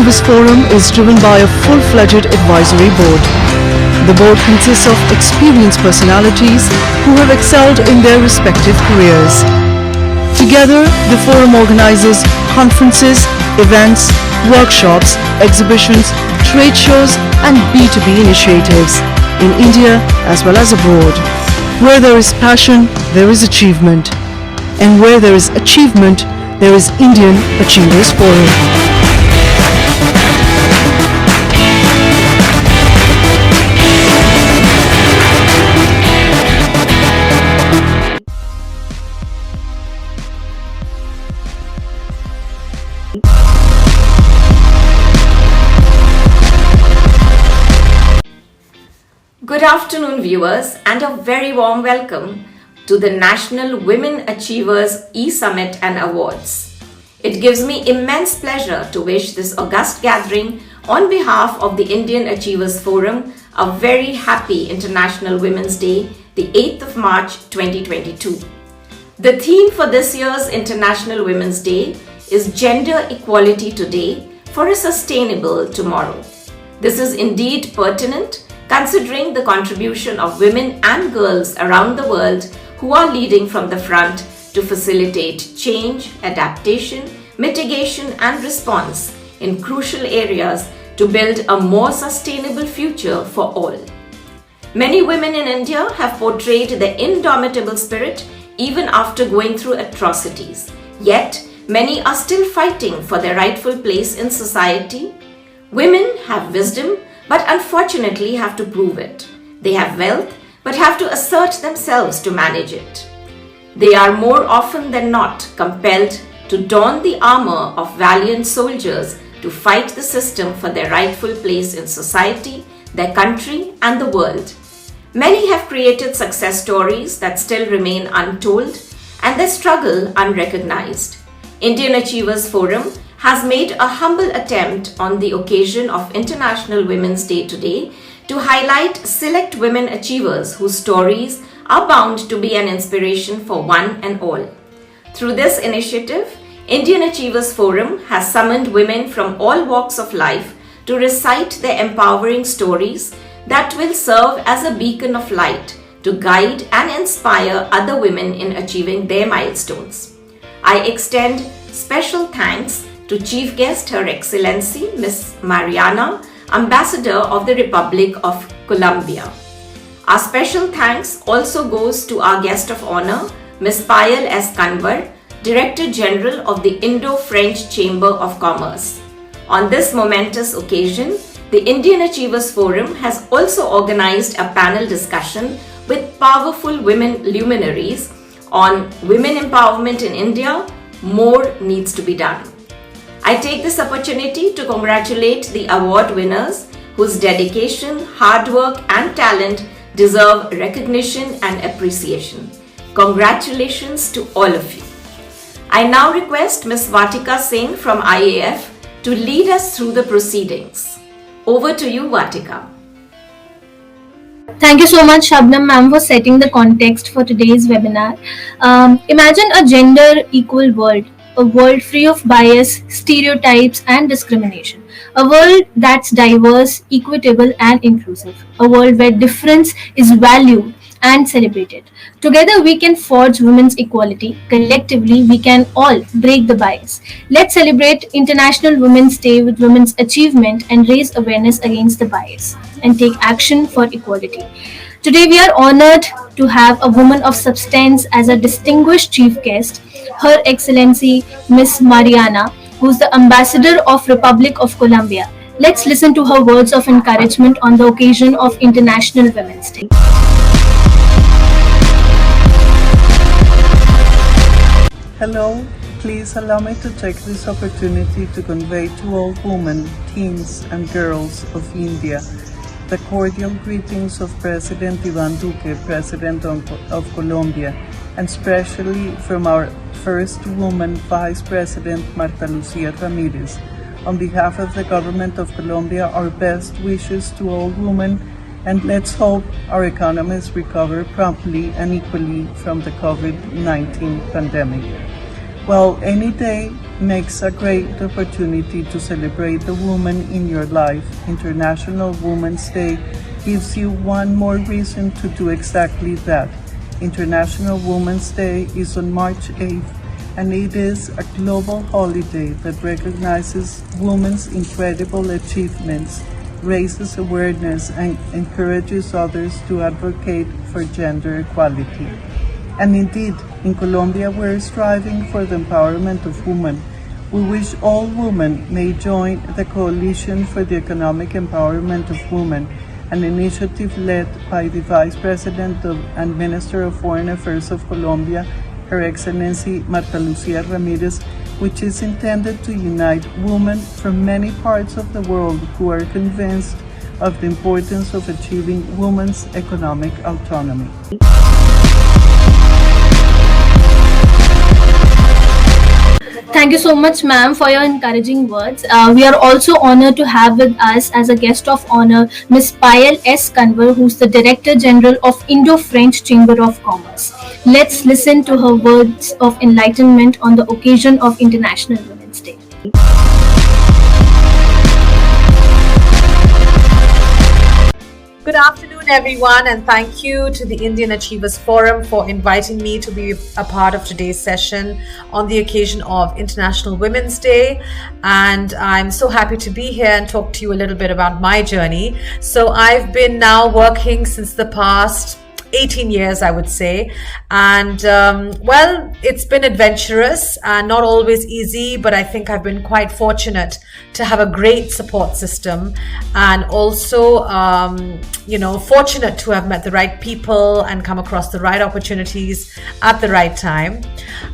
Achievers Forum is driven by a full-fledged advisory board. The board consists of experienced personalities who have excelled in their respective careers. Together, the forum organizes conferences, events, workshops, exhibitions, trade shows and B2B initiatives in India as well as abroad. Where there is passion, there is achievement. And where there is achievement, there is Indian Achievers Forum. Good afternoon viewers and a very warm welcome to the National Women Achievers E-Summit and Awards. It gives me immense pleasure to wish this august gathering on behalf of the Indian Achievers Forum a very happy International Women's Day, the 8th of March 2022. The theme for this year's International Women's Day is Gender Equality Today for a Sustainable Tomorrow. This is indeed pertinent considering the contribution of women and girls around the world who are leading from the front to facilitate change, adaptation, mitigation and response in crucial areas to build a more sustainable future for all. Many women in India have portrayed the indomitable spirit even after going through atrocities. Yet, many are still fighting for their rightful place in society. Women have wisdom but unfortunately have to prove it. They have wealth, but have to assert themselves to manage it. They are more often than not compelled to don the armor of valiant soldiers to fight the system for their rightful place in society, their country, and the world. Many have created success stories that still remain untold and their struggle unrecognized. Indian Achievers Forum has made a humble attempt on the occasion of International Women's Day today to highlight select women achievers whose stories are bound to be an inspiration for one and all. Through this initiative, Indian Achievers Forum has summoned women from all walks of life to recite their empowering stories that will serve as a beacon of light to guide and inspire other women in achieving their milestones. I extend special thanks to Chief Guest Her Excellency Ms. Mariana, Ambassador of the Republic of Colombia. Our special thanks also goes to our Guest of Honor, Ms. Payal S. Kanwar, Director General of the Indo-French Chamber of Commerce. On this momentous occasion, the Indian Achievers Forum has also organized a panel discussion with powerful women luminaries on women empowerment in India. More needs to be done. I take this opportunity to congratulate the award winners whose dedication, hard work and talent deserve recognition and appreciation. Congratulations to all of you. I now request Ms. Vishaka Singh from IAF to lead us through the proceedings. Over to you, Vishaka. Thank you so much, Shabnam ma'am, for setting the context for today's webinar. Imagine a gender equal world. A world free of bias, stereotypes and discrimination. A world that's diverse, equitable and inclusive. A world where difference is valued and celebrated. Together we can forge women's equality. Collectively we can all break the bias. Let's celebrate International Women's Day with women's achievement and raise awareness against the bias and take action for equality. Today we are honored to have a woman of substance as a distinguished chief guest, Her Excellency Ms. Mariana, who is the Ambassador of Republic of Colombia. Let's listen to her words of encouragement on the occasion of International Women's Day. Hello, please allow me to take this opportunity to convey to all women, teens and girls of India the cordial greetings of President Iván Duque, President of Colombia, and especially from our first woman Vice President Marta Lucía Ramírez. On behalf of the government of Colombia, our best wishes to all women, and let's hope our economies recover promptly and equally from the COVID-19 pandemic. Well, any day makes a great opportunity to celebrate the woman in your life. International Women's Day gives you one more reason to do exactly that. International Women's Day is on March 8th, and it is a global holiday that recognizes women's incredible achievements, raises awareness, and encourages others to advocate for gender equality. And indeed, in Colombia, we're striving for the empowerment of women. We wish all women may join the Coalition for the Economic Empowerment of Women, an initiative led by the Vice President and Minister of Foreign Affairs of Colombia, Her Excellency Marta Lucía Ramírez, which is intended to unite women from many parts of the world who are convinced of the importance of achieving women's economic autonomy. Thank you so much, ma'am, for your encouraging words. We are also honored to have with us as a guest of honor Ms. Payal S. Kanwar, who's the Director General of Indo-French Chamber of Commerce. Let's listen to her words of enlightenment on the occasion of International Women's Day. Good afternoon, everyone, and thank you to the Indian Achievers Forum for inviting me to be a part of today's session on the occasion of International Women's Day. And I'm so happy to be here and talk to you a little bit about my journey. So I've been now working since the past 18 years, I would say. And well, it's been adventurous and not always easy, but I think I've been quite fortunate to have a great support system, and also, fortunate to have met the right people and come across the right opportunities at the right time.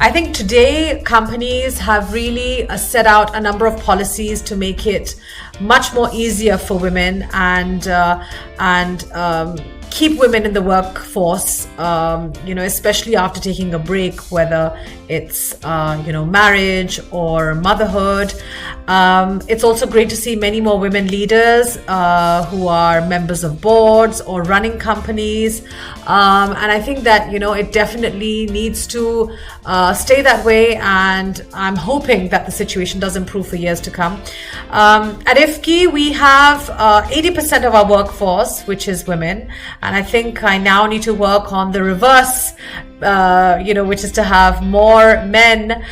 I think today companies have really set out a number of policies to make it much more easier for women and keep women in the workforce, especially after taking a break, whether it's, marriage or motherhood. It's also great to see many more women leaders who are members of boards or running companies. And I think that, it definitely needs to stay that way. And I'm hoping that the situation does improve for years to come. At IFCI, we have 80% of our workforce, which is women. And I think I now need to work on the reverse, which is to have more men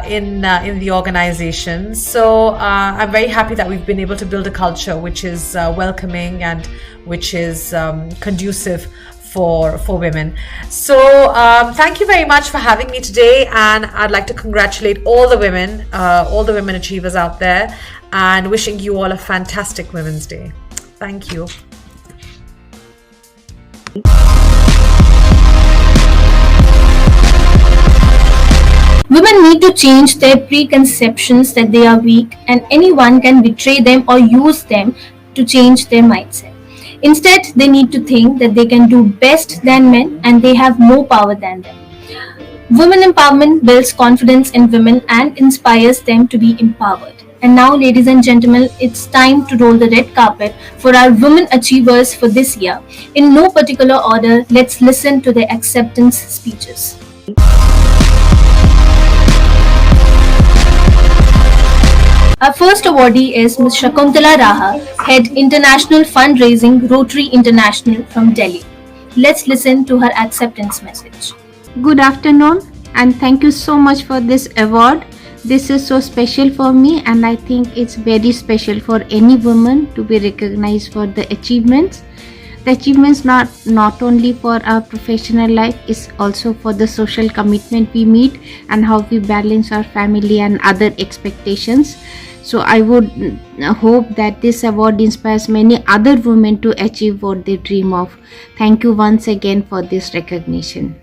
in the organization. So I'm very happy that we've been able to build a culture which is welcoming and which is conducive for women. So thank you very much for having me today, and I'd like to congratulate all the women achievers out there, and wishing you all a fantastic Women's Day. Thank you. Women need to change their preconceptions that they are weak and anyone can betray them or use them to change their mindset. Instead, they need to think that they can do best than men and they have more power than them. Women empowerment builds confidence in women and inspires them to be empowered. And now, ladies and gentlemen, it's time to roll the red carpet for our women achievers for this year. In no particular order, let's listen to their acceptance speeches. Our first awardee is Ms. Shakuntala Raha, Head International Fundraising, Rotary International from Delhi. Let's listen to her acceptance message. Good afternoon, and thank you so much for this award. This is so special for me, and I think it's very special for any woman to be recognized for the achievements. The achievements not only for our professional life, is also for the social commitment we meet and how we balance our family and other expectations. So I would hope that this award inspires many other women to achieve what they dream of. Thank you once again for this recognition.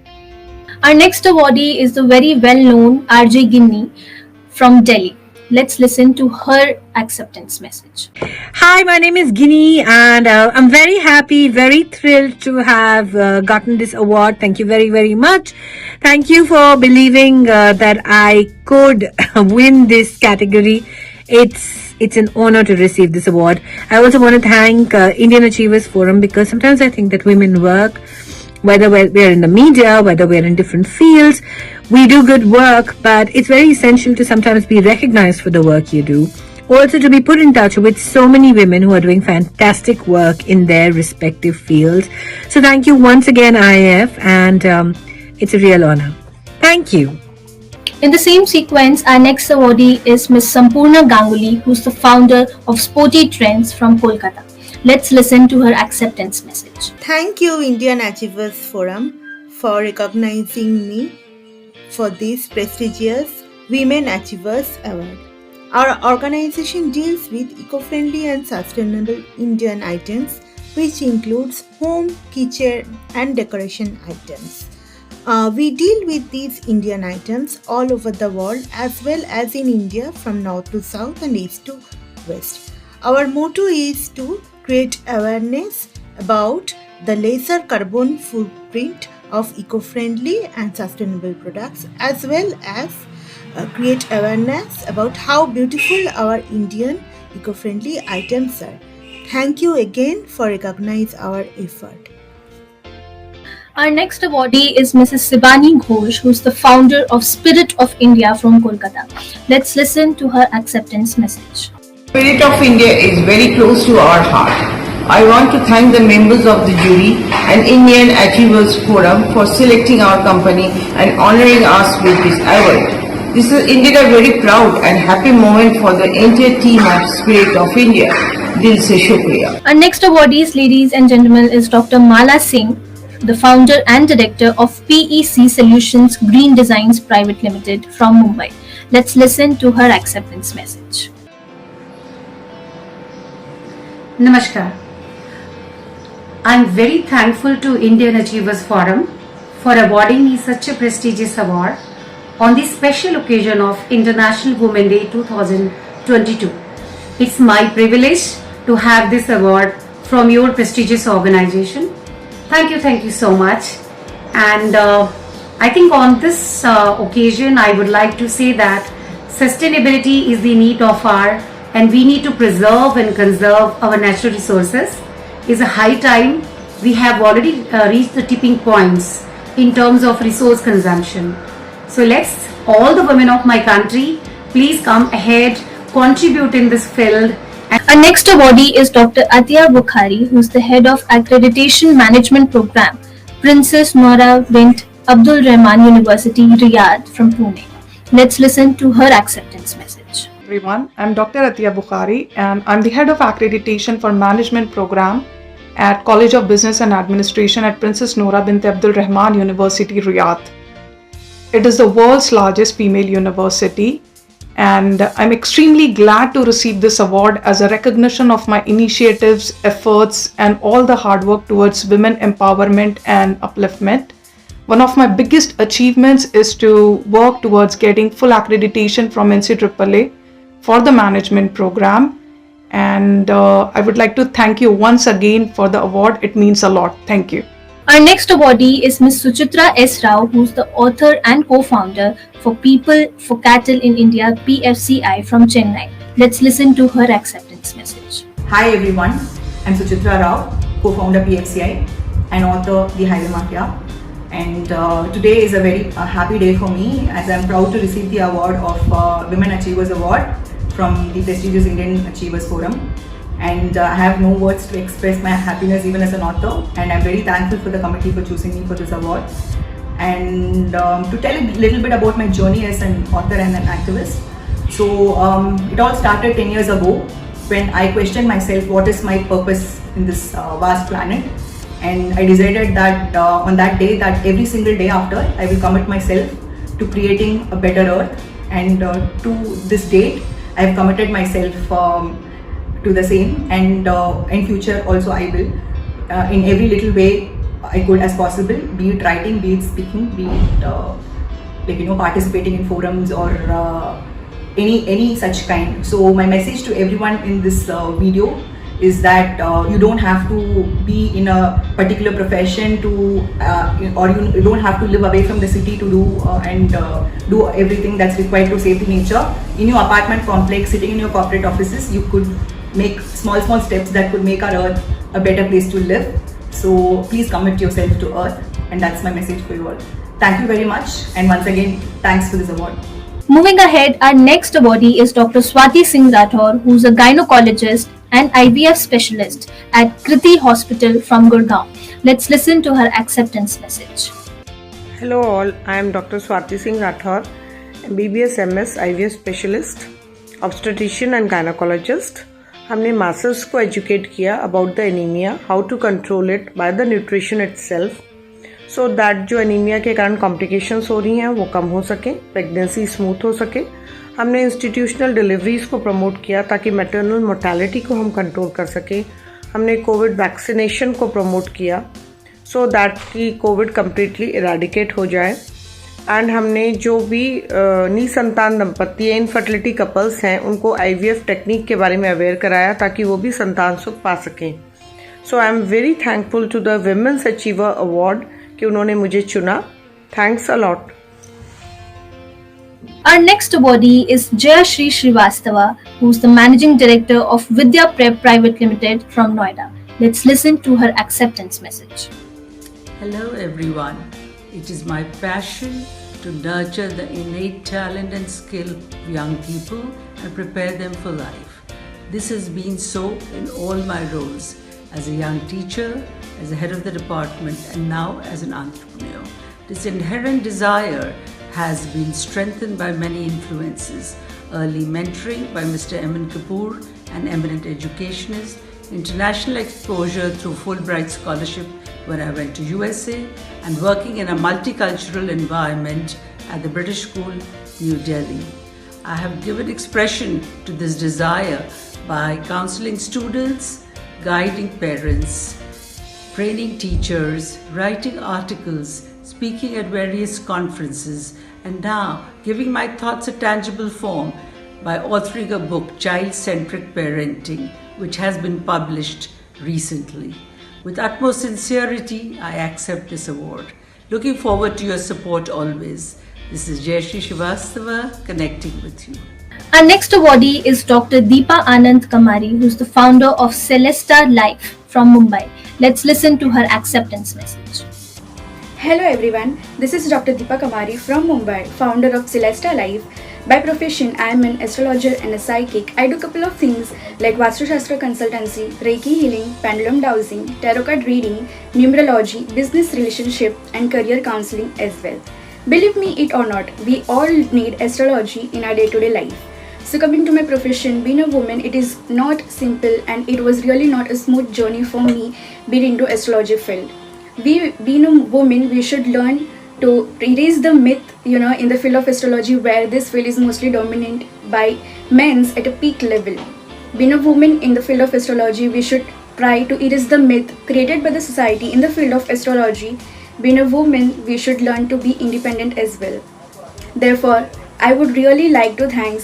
Our next awardee is the very well-known RJ Guinea from Delhi. Let's listen to her acceptance message. Hi, my name is Guinea, and I'm very happy, very thrilled to have gotten this award. Thank you very, very much. Thank you for believing that I could win this category. It's an honor to receive this award. I also want to thank Indian Achievers Forum, because sometimes I think that women work whether we're in the media, whether we're in different fields, we do good work, but it's very essential to sometimes be recognized for the work you do. Also to be put in touch with so many women who are doing fantastic work in their respective fields. So thank you once again, IAF, and it's a real honor. Thank you. In the same sequence, our next awardee is Ms. Sampoona Ganguly, who's the founder of Sporty Trends from Kolkata. Let's listen to her acceptance message. Thank you, Indian Achievers Forum, for recognizing me for this prestigious Women Achievers Award. Our organization deals with eco-friendly and sustainable Indian items, which includes home, kitchen, and decoration items. We deal with these Indian items all over the world as well as in India from north to south and east to west. Our motto is to create awareness about the lesser carbon footprint of eco-friendly and sustainable products, as well as create awareness about how beautiful our Indian eco-friendly items are. Thank you again for recognizing our effort. Our next awardee is Mrs. Sibani Ghosh, who's the founder of Spirit of India from Kolkata. Let's listen to her acceptance message. Spirit of India is very close to our heart. I want to thank the members of the jury and Indian Achievers Forum for selecting our company and honoring us with this award. This is indeed a very proud and happy moment for the entire team of Spirit of India. Dil se shukriya. Our next awardee, ladies and gentlemen, is Dr. Mala Singh, the founder and director of PEC Solutions Green Designs Private Limited from Mumbai. Let's listen to her acceptance message. Namaskar. I am very thankful to Indian Achievers Forum for awarding me such a prestigious award on the special occasion of International Women's Day 2022. It's my privilege to have this award from your prestigious organization. Thank you so much. And I think on this occasion I would like to say that sustainability is the need of our, and we need to preserve and conserve our natural resources. It's a high time. We have already reached the tipping points in terms of resource consumption. So let's, all the women of my country, please come ahead, contribute in this field. Our next awardee is Dr. Atiya Bukhari, who is the head of Accreditation Management Program, Princess Noora bint Abdul Rahman University, Riyadh from Pune. Let's listen to her acceptance message. Everyone, I'm Dr. Atiya Bukhari and I'm the head of Accreditation for Management Program at College of Business and Administration at Princess Noora bint Abdul Rahman University, Riyadh. It is the world's largest female university, and I'm extremely glad to receive this award as a recognition of my initiatives, efforts, and all the hard work towards women empowerment and upliftment. One of my biggest achievements is to work towards getting full accreditation from NCAAA for the management program, and I would like to thank you once again for the award. It means a lot. Thank you. Our next awardee is Ms. Suchitra S. Rao, who's the author and co-founder for People for Cattle in India, PFCI from Chennai. Let's listen to her acceptance message. Hi everyone, I'm Suchitra Rao, co-founder PFCI and author The Highway Mafia. And today is a very happy day for me, as I'm proud to receive the award of Women Achievers Award from the prestigious Indian Achievers Forum. And I have no words to express my happiness even as an author, and I'm very thankful for the committee for choosing me for this award. And to tell a little bit about my journey as an author and an activist. So it all started 10 years ago when I questioned myself, what is my purpose in this vast planet? And I decided that on that day, that every single day after, I will commit myself to creating a better earth. And to this date, I have committed myself to the same, and in future also I will in every little way I could as possible, be it writing, be it speaking, be it participating in forums or any such kind. So my message to everyone in this video is that you don't have to be in a particular profession to or you don't have to live away from the city to do do everything that's required to save the nature. In your apartment complex, sitting in your corporate offices, you could make small steps that could make our earth a better place to live. So please commit yourself to earth. and that's my message for you all. Thank you very much, and once again, thanks for this award. Moving ahead, our next awardee is Dr. Swathi Singh Zathor, who's a gynecologist and IVF specialist at Kriti Hospital from Gurgaon. Let's listen to her acceptance message. Hello all, I am Dr. Swathi Singh Zathor, MBBS MS IVF specialist, obstetrician and gynecologist. हमने masters को educate किया about the anaemia, how to control it by the nutrition itself, so that जो anaemia के कारण complications हो रही हैं वो कम हो सके, प्रेगनेंसी स्मूथ हो सके. हमने इंस्टीट्यूशनल डिलीवरीज को प्रमोट किया ताकि मैटरनल मोर्टेलिटी को हम कंट्रोल कर सकें. हमने कोविड वैक्सीनेशन को प्रमोट किया सो दैट कि कोविड कम्प्लीटली इरेडिकेट हो जाए. एंड हमने जो भी निसंतान दंपत्ति या इनफर्टिलिटी कपल्स हैं उनको IVF टेक्निक के बारे में अवेयर कराया ताकि वो भी संतान सुख पा सकें. So I am very thankful to the women's achiever award कि उन्होंने मुझे चुना. Thanks a lot. Our next awardee is Shree Srivastava, who's the managing director of Vidya Prep Private Limited from Noida. Let's listen to her acceptance message. Hello everyone. It is my passion to nurture the innate talent and skill of young people and prepare them for life. This has been so in all my roles as a young teacher, as a head of the department, and now as an entrepreneur. This inherent desire has been strengthened by many influences: early mentoring by Mr. Emin Kapoor, an eminent educationist, international exposure through Fulbright scholarship when I went to USA, and working in a multicultural environment at the British School, New Delhi. I have given expression to this desire by counseling students, guiding parents, training teachers, writing articles, speaking at various conferences, and now giving my thoughts a tangible form by authoring a book, Child-Centric Parenting, which has been published recently. With utmost sincerity, I accept this award. Looking forward to your support always. This is Shree Srivastava connecting with you. Our next awardee is Dr. Deepa Anand Kamari, who's the founder of Celesta Life from Mumbai. Let's listen to her acceptance message. Hello everyone, this is Dr. Deepa Kamari from Mumbai, founder of Celesta Life. By profession, I am an astrologer and a psychic. I do a couple of things like Vastu Shastra consultancy, Reiki healing, pendulum dowsing, tarot card reading, numerology, business relationship, and career counseling as well. Believe me it or not, we all need astrology in our day-to-day life. So coming to my profession, being a woman, it is not simple and it was really not a smooth journey for me being into astrology field. Being a woman, we should learn to erase the myth, in the field of astrology where this field is mostly dominant by men at a peak level. Being a woman in the field of astrology, we should try to erase the myth created by the society in the field of astrology. Being a woman, we should learn to be independent as well. Therefore, I would really like to thank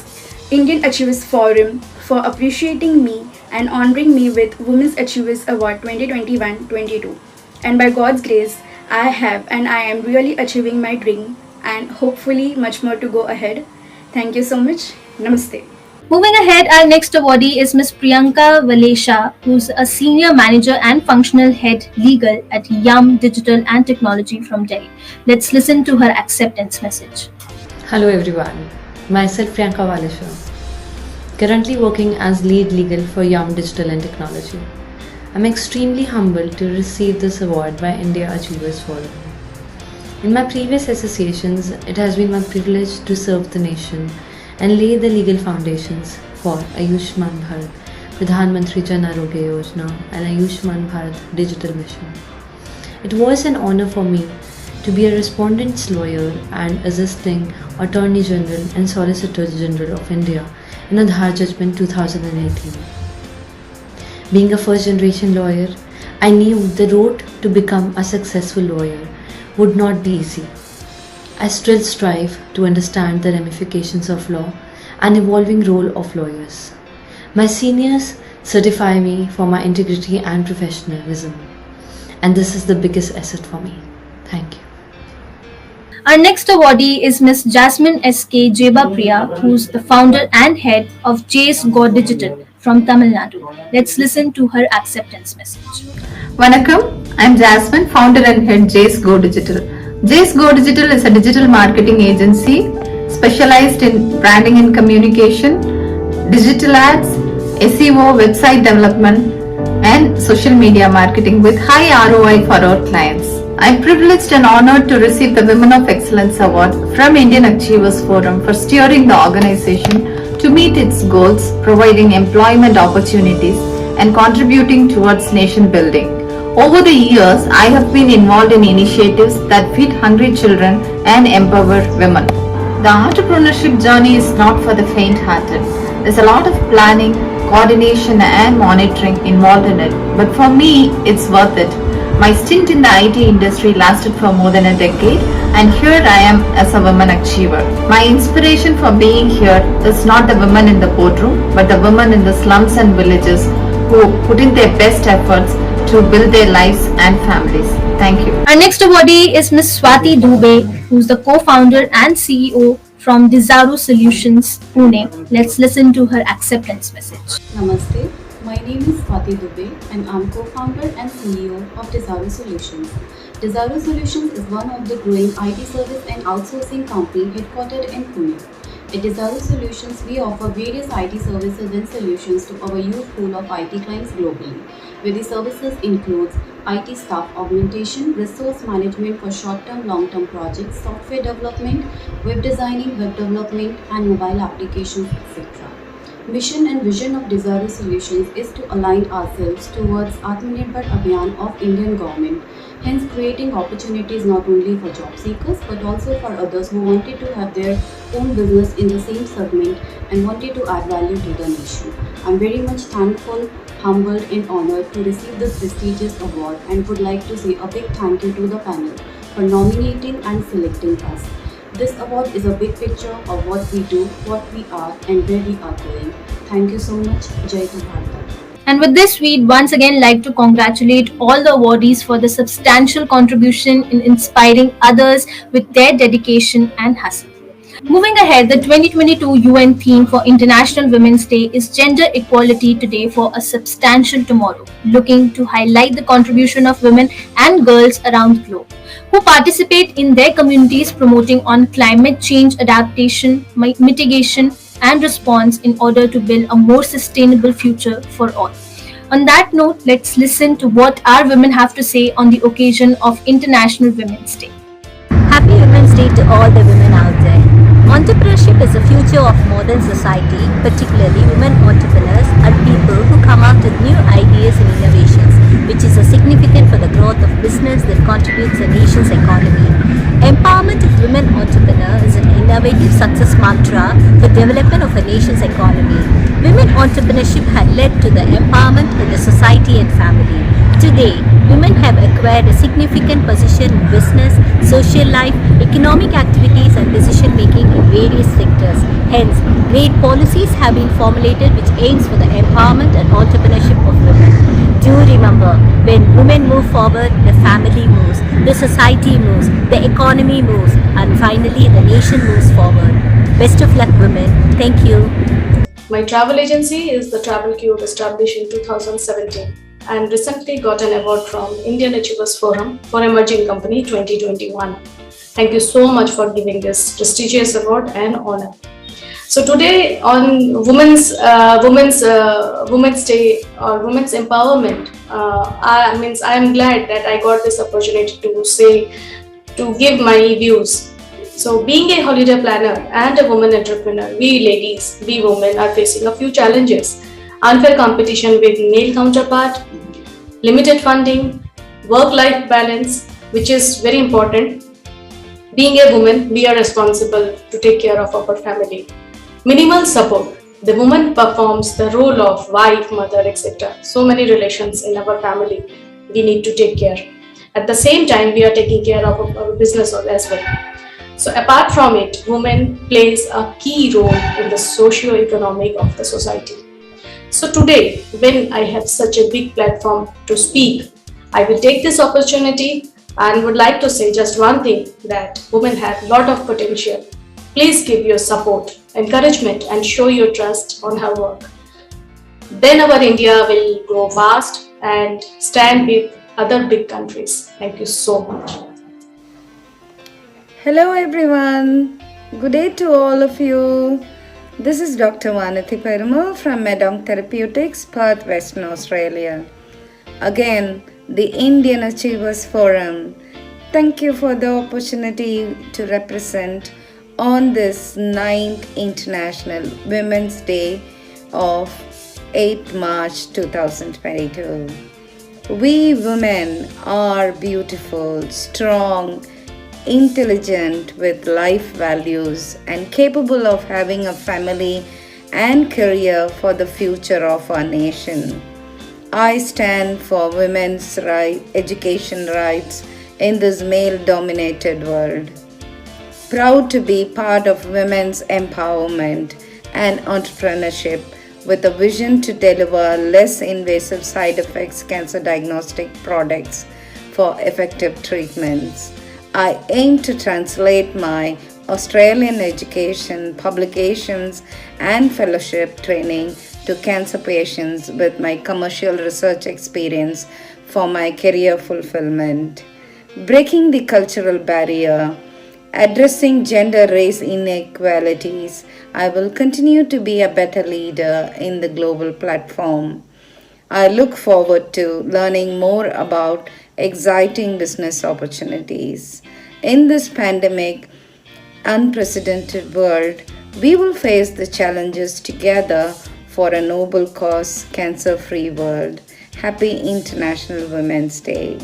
Indian Achievers Forum for appreciating me and honoring me with Women's Achievers Award 2021-22. And by God's grace, I have and I am really achieving my dream and hopefully much more to go ahead. Thank you so much. Namaste. Moving ahead, our next awardee is Ms. Priyanka Valesa, who's a senior manager and functional head legal at Yum Digital and Technology from Delhi. Let's listen to her acceptance message. Hello everyone, myself Priyanka Valesa, currently working as lead legal for Yum Digital and Technology. I'm extremely humbled to receive this award by India Achievers Forum. In my previous associations, it has been my privilege to serve the nation and lay the legal foundations for Ayushman Bharat, Pradhan Mantri Jan Arogya Yojana and Ayushman Bharat Digital Mission. It was an honor for me to be a respondent's lawyer and assisting Attorney General and Solicitor General of India in Aadhaar Judgment 2018. Being a first-generation lawyer, I knew the road to become a successful lawyer would not be easy. I still strive to understand the ramifications of law and evolving role of lawyers. My seniors certify me for my integrity and professionalism, and this is the biggest asset for me. Thank you. Our next awardee is Ms. Jasmine S.K. Jeba Priya, who's the founder and head of Jace Go Digital, from Tamil Nadu. Let's listen to her acceptance message. Vanakkam, I'm Jasmine, founder and head Jace Go Digital. Jace Go Digital is a digital marketing agency specialized in branding and communication, digital ads, SEO, website development, and social media marketing with high ROI for our clients. I'm privileged and honored to receive the Women of Excellence Award from Indian Achievers Forum for steering the organization to meet its goals, providing employment opportunities, and contributing towards nation building. Over the years, I have been involved in initiatives that feed hungry children and empower women. The entrepreneurship journey is not for the faint-hearted. There's a lot of planning, coordination, and monitoring involved in it, but for me, it's worth it. My stint in the IT industry lasted for more than a decade, and here I am as a woman achiever. My inspiration for being here is not the women in the boardroom, but the women in the slums and villages who put in their best efforts to build their lives and families. Thank you. Our next awardee is Ms. Swathi Dubey, who's the co-founder and CEO from Dizaru Solutions, Pune. Let's listen to her acceptance message. Namaste. My name is Swathi Dubey and I'm co-founder and CEO of Dizaru Solutions. Dizaru Solutions is one of the growing IT service and outsourcing company headquartered in Pune. At Dizaru Solutions, we offer various IT services and solutions to our huge pool of IT clients globally, where the services includes IT staff augmentation, resource management for short-term, long-term projects, software development, web designing, web development, and mobile applications, etc. Mission and vision of Dizaru Solutions is to align ourselves towards Atmanirbhar Abhiyan of Indian government, hence creating opportunities not only for job seekers but also for others who wanted to have their own business in the same segment and wanted to add value to the nation. I'm very much thankful, humbled and honored to receive this prestigious award and would like to say a big thank you to the panel for nominating and selecting us. This award is a big picture of what we do, what we are and where we are going. Thank you so much. Jai Bharat. And with this, we'd once again like to congratulate all the awardees for the substantial contribution in inspiring others with their dedication and hustle. Moving ahead, the 2022 UN theme for International Women's Day is Gender Equality Today for a Substantial Tomorrow, looking to highlight the contribution of women and girls around the globe who participate in their communities promoting on climate change adaptation, mitigation, and response in order to build a more sustainable future for all. On that note, let's listen to what our women have to say on the occasion of International Women's Day. Happy Women's Day to all the women out there. Entrepreneurship is the future of modern society, particularly women entrepreneurs are people who come up with new ideas and innovations, which is significant for the growth of business that contributes to the nation's economy. Empowerment of women entrepreneurs is an innovative success mantra for development of a nation's economy. Women entrepreneurship had led to the empowerment of the society and family. Today, women have acquired a significant position in business, social life, economic activities and decision making in various sectors. Hence, great policies have been formulated which aims for the empowerment and entrepreneurship of women. Do remember, when women move forward, the family moves, the society moves, the economy moves, and finally the nation moves forward. Best of luck, women. Thank you. My travel agency is the Travel Cube, established in 2017 and recently got an award from Indian Achievers Forum for Emerging Company 2021. Thank you so much for giving this prestigious award and honor. So today on Women's Day or Women's Empowerment, I am glad that I got this opportunity to give my views. So being a holiday planner and a woman entrepreneur, we ladies, we women are facing a few challenges. Unfair competition with male counterpart, limited funding, work-life balance, which is very important. Being a woman, we are responsible to take care of our family. Minimal support. The woman performs the role of wife, mother, etc. So many relations in our family we need to take care. At the same time, we are taking care of our business as well. So apart from it, women plays a key role in the socio-economic of the society. So today, when I have such a big platform to speak, I will take this opportunity and would like to say just one thing, that women have a lot of potential. Please give your support, encouragement and show your trust on her work. then our India will grow fast and stand with other big countries. Thank you so much. Hello everyone. Good day to all of you. This is Dr. Vanathi Perumal from Medong Therapeutics, Perth, Western Australia. Again, the Indian Achievers Forum. Thank you for the opportunity to represent on this 9th International Women's Day of 8th March 2022. We women are beautiful, strong, intelligent with life values and capable of having a family and career for the future of our nation. I stand for women's education rights in this male-dominated world. Proud to be part of women's empowerment and entrepreneurship with a vision to deliver less invasive side effects cancer diagnostic products for effective treatments. I aim to translate my Australian education, publications, and fellowship training to cancer patients with my commercial research experience for my career fulfillment. Breaking the cultural barrier, addressing gender race inequalities, I will continue to be a better leader in the global platform. I look forward to learning more about exciting business opportunities. In this pandemic, unprecedented world, we will face the challenges together for a noble cause, cancer-free world. Happy International Women's Day.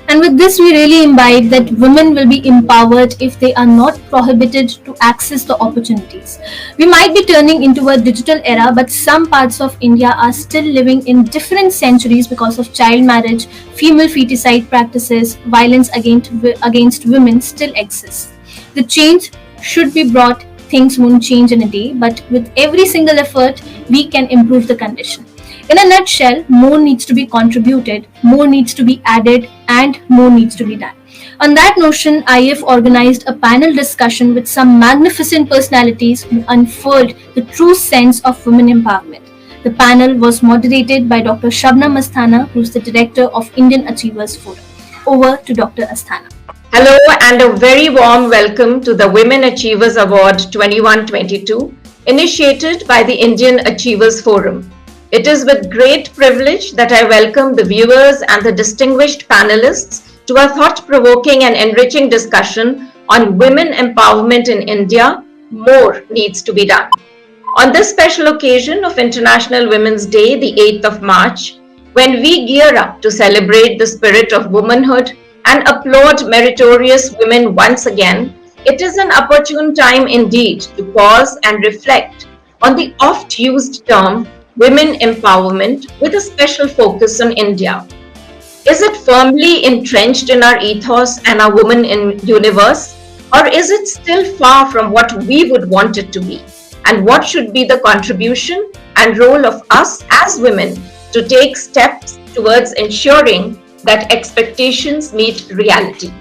And with this, we really imbibe that women will be empowered if they are not prohibited to access the opportunities. We might be turning into a digital era, but some parts of India are still living in different centuries because of child marriage, female feticide practices, violence against women still exists. The change should be brought. Things won't change in a day, but with every single effort, we can improve the condition. In a nutshell, more needs to be contributed, more needs to be added, and more needs to be done. On that notion, IF organized a panel discussion with some magnificent personalities who unfurled the true sense of women empowerment. The panel was moderated by Dr. Shabnam Asthana, who is the director of Indian Achievers Forum. Over to Dr. Asthana. Hello and a very warm welcome to the Women Achievers Award 21-22, initiated by the Indian Achievers Forum. It is with great privilege that I welcome the viewers and the distinguished panelists to a thought-provoking and enriching discussion on women empowerment in India. More needs to be done. On this special occasion of International Women's Day, the 8th of March, when we gear up to celebrate the spirit of womanhood and applaud meritorious women once again, it is an opportune time indeed to pause and reflect on the oft-used term women empowerment with a special focus on India. Is it firmly entrenched in our ethos and our woman in universe, or is it still far from what we would want it to be? And what should be the contribution and role of us as women to take steps towards ensuring that expectations meet reality?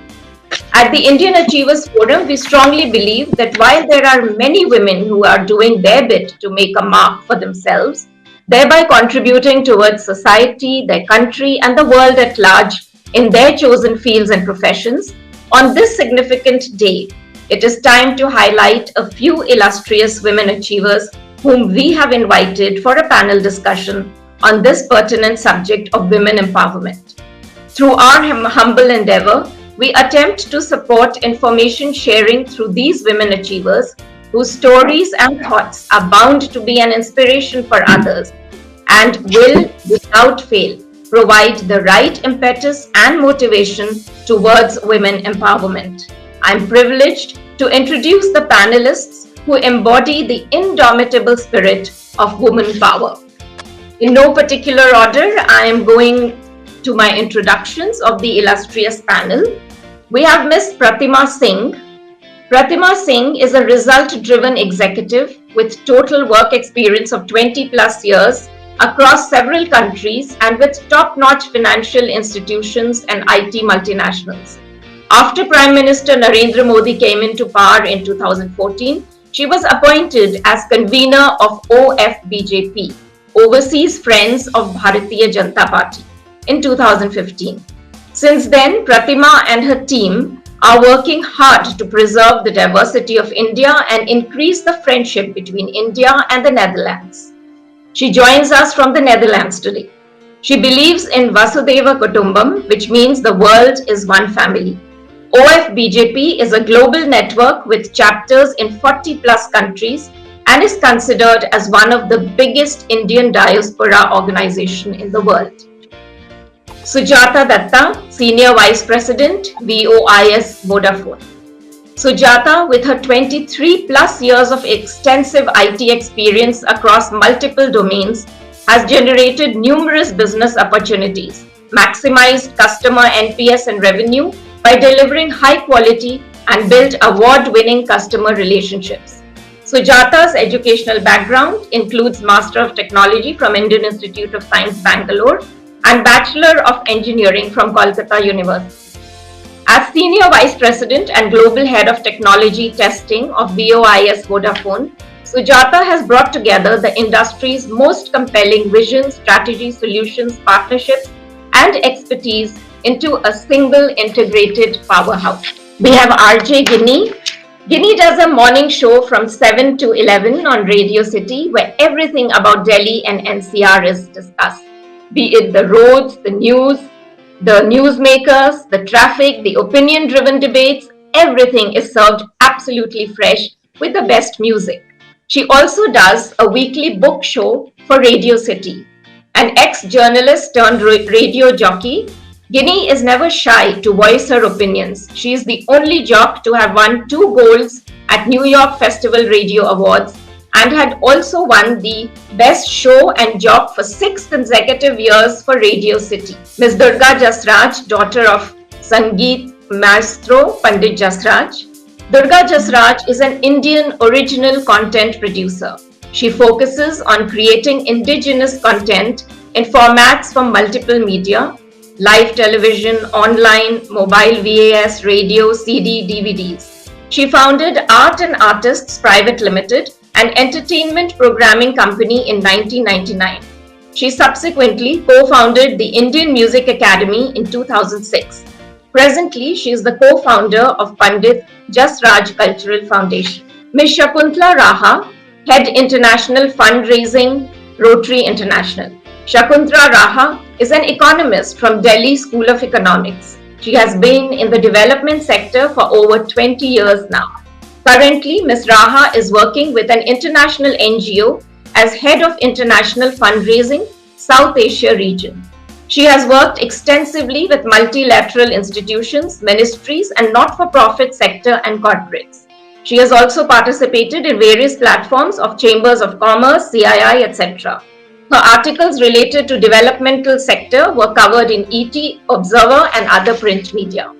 At the Indian Achievers Forum, we strongly believe that while there are many women who are doing their bit to make a mark for themselves, thereby contributing towards society, their country, and the world at large in their chosen fields and professions, on this significant day, it is time to highlight a few illustrious women achievers whom we have invited for a panel discussion on this pertinent subject of women empowerment. Through our humble endeavor, we attempt to support information sharing through these women achievers whose stories and thoughts are bound to be an inspiration for others and will, without fail, provide the right impetus and motivation towards women empowerment. I'm privileged to introduce the panelists who embody the indomitable spirit of woman power. In no particular order, I am going to my introductions of the illustrious panel. We have Ms. Pratima Singh. Pratima Singh is a result-driven executive with total work experience of 20 plus years across several countries and with top-notch financial institutions and IT multinationals. After Prime Minister Narendra Modi came into power in 2014, she was appointed as convener of OFBJP, Overseas Friends of Bharatiya Janata Party, in 2015. Since then, Pratima and her team are working hard to preserve the diversity of India and increase the friendship between India and the Netherlands. She joins us from the Netherlands today. She believes in Vasudhaiva Kutumbam, which means the world is one family. OFBJP is a global network with chapters in 40 plus countries and is considered as one of the biggest Indian diaspora organization in the world. Sujata Datta, Senior Vice President, VOIS Vodafone. Sujata, with her 23 plus years of extensive IT experience across multiple domains, has generated numerous business opportunities, maximized customer NPS and revenue by delivering high quality and built award-winning customer relationships. Sujata's educational background includes Master of Technology from Indian Institute of Science, Bangalore, and Bachelor of Engineering from Kolkata University. As Senior Vice President and Global Head of Technology Testing of VOIS Vodafone, Sujata has brought together the industry's most compelling vision, strategy, solutions, partnerships, and expertise into a single integrated powerhouse. We have RJ Guinea. Guinea does a morning show from 7 to 11 on Radio City where everything about Delhi and NCR is discussed. Be it the roads, the news, the newsmakers, the traffic, the opinion-driven debates, everything is served absolutely fresh with the best music. She also does a weekly book show for Radio City. An ex-journalist turned radio jockey, Guinea is never shy to voice her opinions. She is the only jock to have won 2 golds at New York Festival Radio Awards and had also won the Best Show and Jock for 6 consecutive years for Radio City. Ms. Durga Jasraj, daughter of Sangeet Maestro Pandit Jasraj. Durga Jasraj is an Indian original content producer. She focuses on creating indigenous content in formats from multiple media, live television, online, mobile VAS, radio, CD, DVDs. She founded Art and Artists Private Limited, an entertainment programming company in 1999. She subsequently co-founded the Indian Music Academy in 2006. Presently, she is the co-founder of Pandit Jasraj Cultural Foundation. Ms. Shakuntala Raha, Head International Fundraising, Rotary International. Shakuntala Raha is an economist from Delhi School of Economics. She has been in the development sector for over 20 years now. Currently, Ms. Raha is working with an international NGO as Head of International Fundraising, South Asia region. She has worked extensively with multilateral institutions, ministries, and not-for-profit sector and corporates. She has also participated in various platforms of chambers of commerce, CII, etc. Her articles related to developmental sector were covered in ET, Observer, and other print media.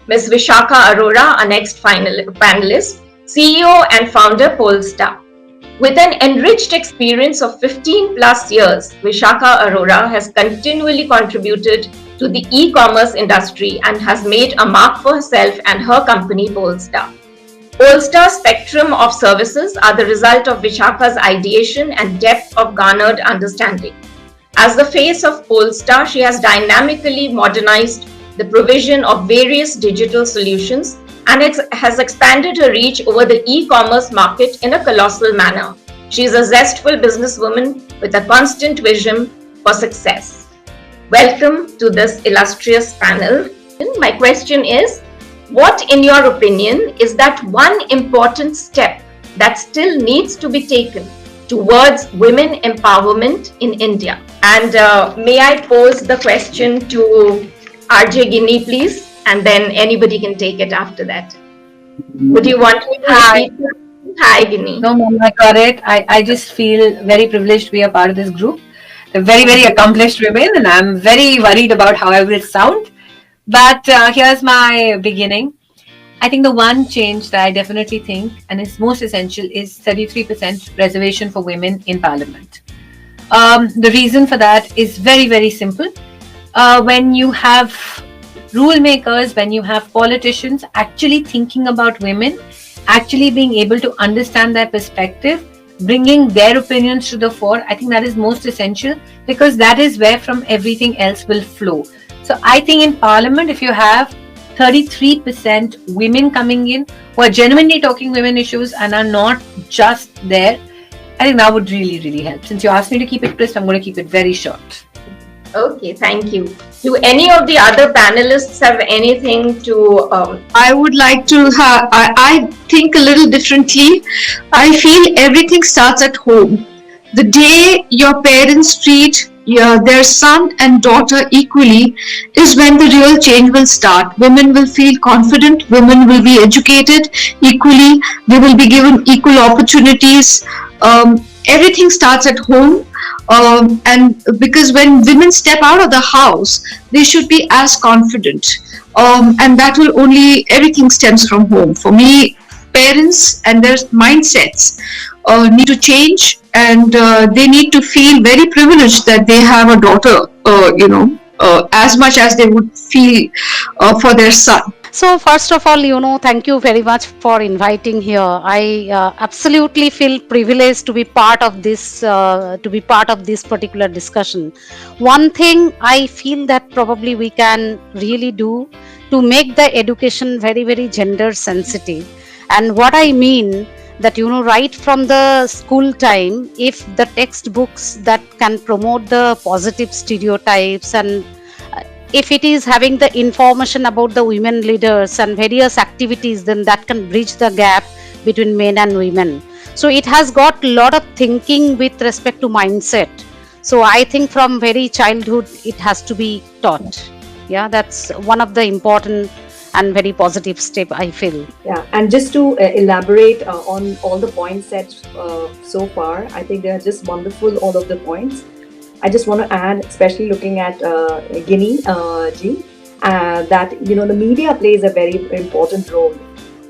Ms. Vishaka Arora, our next panelist, CEO and founder Polestar. With an enriched experience of 15 plus years, Vishaka Arora has continually contributed to the e-commerce industry and has made a mark for herself and her company Polestar. Polestar's spectrum of services are the result of Vishaka's ideation and depth of garnered understanding. As the face of Polestar, she has dynamically modernized the provision of various digital solutions and has expanded her reach over the e-commerce market in a colossal manner. She is a zestful businesswoman with a constant vision for success. Welcome to this illustrious panel. My question is, what in your opinion is that one important step that still needs to be taken towards women empowerment in India? And may I pose the question to RJ Guinea, please, and then anybody can take it after that. Would you want me to repeat? Hi, Guinea. No, Mom, I got it. I just feel very privileged to be a part of this group. They're very, very accomplished women, and I'm very worried about how I will sound. But here's my beginning. I think the one change that I definitely think and is most essential is 33% reservation for women in Parliament. The reason for that is very, very simple. When you have rule makers, when you have politicians actually thinking about women, actually being able to understand their perspective, bringing their opinions to the fore, I think that is most essential, because that is where from everything else will flow. So I think in Parliament, if you have 33% women coming in who are genuinely talking women issues and are not just there, I think that would really, really help. Since you asked me to keep it crisp, I'm going to keep it very short. Okay, thank you. Do any of the other panelists have anything to? I would like to have, I think a little differently. I feel everything starts at home. The day your parents treat their son and daughter equally is when the real change will start. Women will feel confident, women will be educated equally, they will be given equal opportunities. Everything starts at home. And because when women step out of the house, they should be as confident. And that will only, everything stems from home. For me, parents and their mindsets need to change, and they need to feel very privileged that they have a daughter, as much as they would feel for their son. So first of all, thank you very much for inviting here. I absolutely feel privileged to be part of this particular discussion. One thing I feel that probably we can really do to make the education very, very gender sensitive. And what I mean that, right from the school time, if the textbooks that can promote the positive stereotypes, and if it is having the information about the women leaders and various activities, then that can bridge the gap between men and women. So it has got a lot of thinking with respect to mindset. So I think from very childhood it has to be taught. Yeah, that's one of the important and very positive step, I feel. Yeah, and just to elaborate on all the points said so far, I think they are just wonderful, all of the points. I just want to add, especially looking at Guinea, that the media plays a very important role.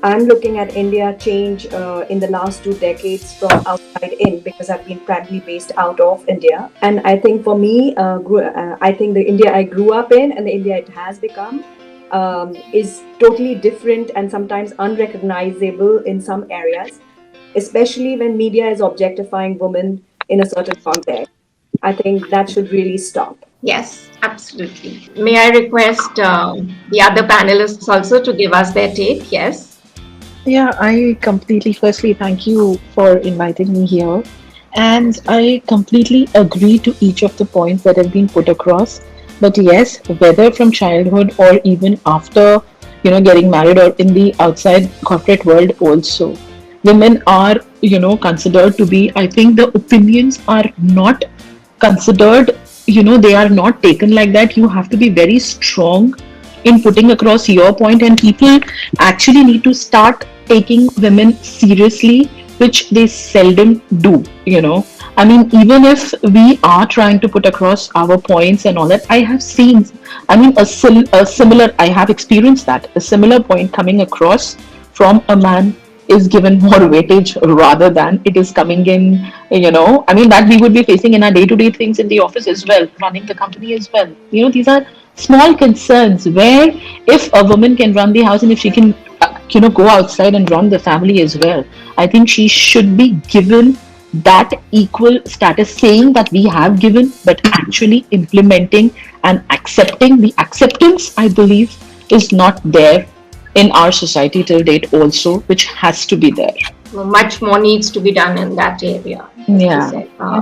I'm looking at India change in the last 2 decades from outside in, because I've been primarily based out of India. And I think for me, I think the India I grew up in and the India it has become is totally different and sometimes unrecognizable in some areas, especially when media is objectifying women in a certain context. I think that should really stop. Yes, absolutely. May I request the other panelists also to give us their take? Yes. Yeah, I completely, firstly, thank you for inviting me here. And I completely agree to each of the points that have been put across. But yes, whether from childhood or even after, getting married or in the outside corporate world also, women are, considered to be, I think the opinions are not considered, they are not taken like that. You have to be very strong in putting across your point, and people actually need to start taking women seriously, which they seldom do. I mean, even if we are trying to put across our points and all that, I have seen, a similar, I have experienced that, a similar point coming across from a man is given more weightage rather than it is coming in, that we would be facing in our day-to-day things in the office as well, running the company as well. These are small concerns where if a woman can run the house and if she can, go outside and run the family as well, I think she should be given that equal status, saying that we have given, but actually implementing and accepting. The acceptance, I believe, is not there in our society till date also, which has to be there. Much more needs to be done in that area. Yeah.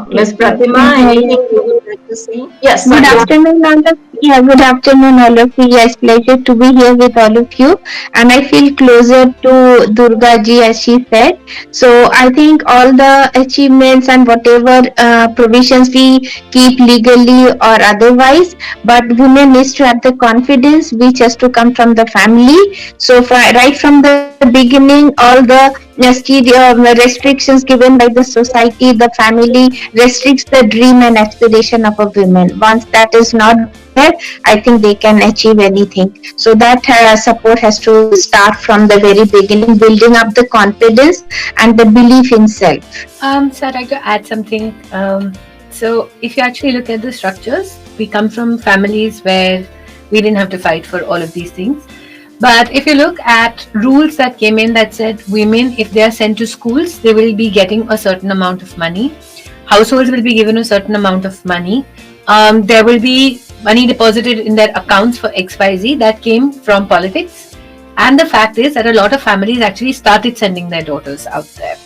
Ms. Pratima, anything you would like to say? Yes. Good afternoon, all of you. Yeah, good afternoon, all of you. Yes, pleasure to be here with all of you. And I feel closer to Durga ji, as she said. So I think all the achievements and whatever provisions we keep legally or otherwise, but women needs to have the confidence which has to come from the family. So right from the beginning, all the restrictions given by the society, the family restricts the dream and aspiration of a woman. Once that is not there, I think they can achieve anything. So that support has to start from the very beginning, building up the confidence and the belief in self. So I'd like to add something. So if you actually look at the structures, we come from families where we didn't have to fight for all of these things. But if you look at rules that came in that said women, if they are sent to schools, they will be getting a certain amount of money. Households will be given a certain amount of money. There will be money deposited in their accounts for XYZ that came from politics. And the fact is that a lot of families actually started sending their daughters out there.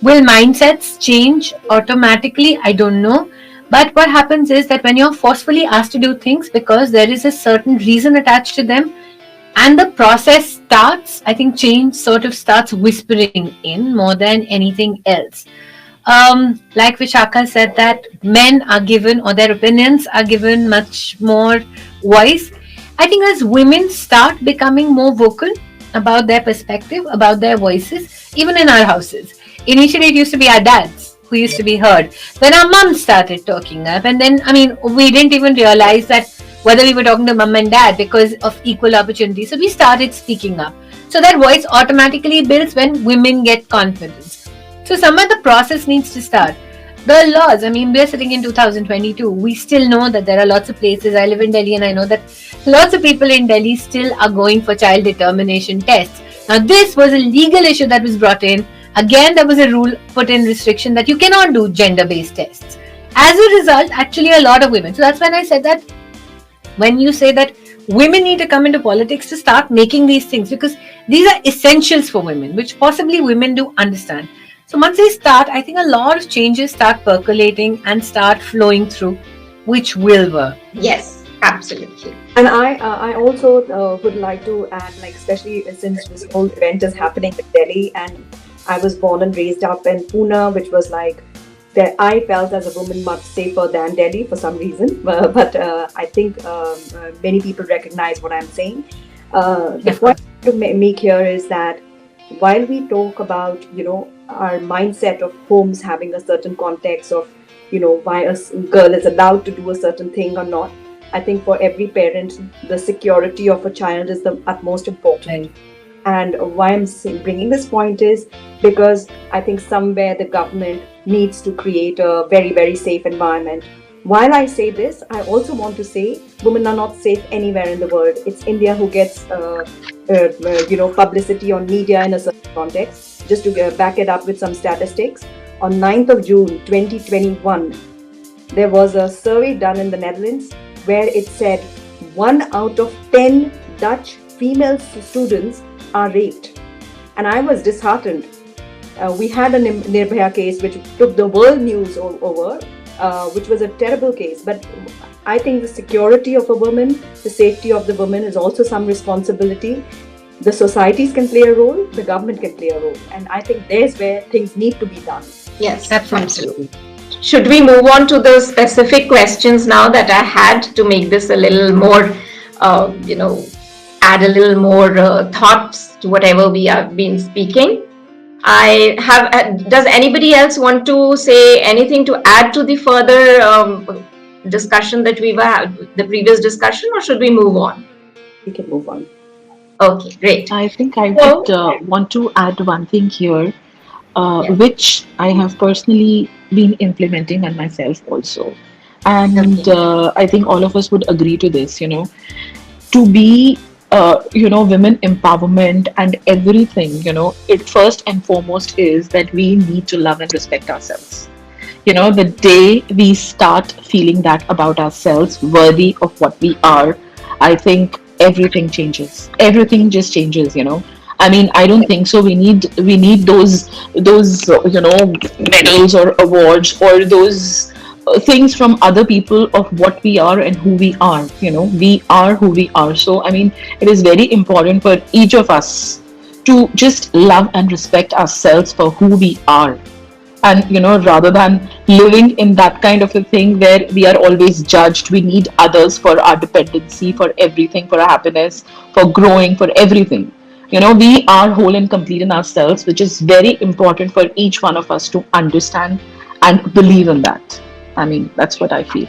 Will mindsets change automatically? I don't know. But what happens is that when you're forcefully asked to do things because there is a certain reason attached to them, and the process starts, I think change sort of starts whispering in more than anything else. Like Vishaka said, that men are given, or their opinions are given much more voice. I think as women start becoming more vocal about their perspective, about their voices, even in our houses. Initially, it used to be our dads who used to be heard. Then our mums started talking up, and then, we didn't even realize that whether we were talking to mum and dad because of equal opportunity. So we started speaking up. So that voice automatically builds when women get confidence. So somewhere the process needs to start. The laws, we're sitting in 2022. We still know that there are lots of places. I live in Delhi and I know that lots of people in Delhi still are going for child determination tests. Now this was a legal issue that was brought in. Again, there was a rule put in restriction that you cannot do gender-based tests. As a result, actually a lot of women. So that's when I said that when you say that women need to come into politics to start making these things, because these are essentials for women, which possibly women do understand. So once they start, I think a lot of changes start percolating and start flowing through, which will work. Yes, absolutely. And I also would like to add, like, especially since this whole event is happening in Delhi, and I was born and raised up in Pune, which was like, that I felt as a woman much safer than Delhi for some reason. But I think many people recognize what I'm saying. The point to make here is that while we talk about, our mindset of homes having a certain context of, why a girl is allowed to do a certain thing or not, I think for every parent, the security of a child is the utmost important. And why I'm bringing this point is because I think somewhere the government needs to create a very, very safe environment. While I say this, I also want to say women are not safe anywhere in the world. It's India who gets, publicity on media in a certain context. Just to back it up with some statistics, on 9th of June 2021, there was a survey done in the Netherlands where it said 1 out of 10 Dutch female students are raped. And I was disheartened. We had a Nirbhaya case which took the world news over, which was a terrible case. But I think the security of a woman, the safety of the woman is also some responsibility. The societies can play a role, the government can play a role. And I think there's where things need to be done. Yes, absolutely. Should we move on to the specific questions now that I had to make this a little more, add a little more thoughts to whatever we have been speaking? Does anybody else want to say anything to add to the further discussion that we were the previous discussion, or should we move on? We can move on. Okay, great. I think I would want to add one thing here, which I have personally been implementing on myself also. And I think all of us would agree to this, to be women empowerment and everything, it first and foremost is that we need to love and respect ourselves. The day we start feeling that about ourselves, worthy of what we are, I think everything changes. Everything just changes, I don't think so. We need those medals or awards or those things from other people of what we are and who we are. We are who we are. So it is very important for each of us to just love and respect ourselves for who we are, and rather than living in that kind of a thing where we are always judged. We need others for our dependency, for everything, for our happiness, for growing, for everything. We are whole and complete in ourselves, which is very important for each one of us to understand and believe in that. That's what I feel.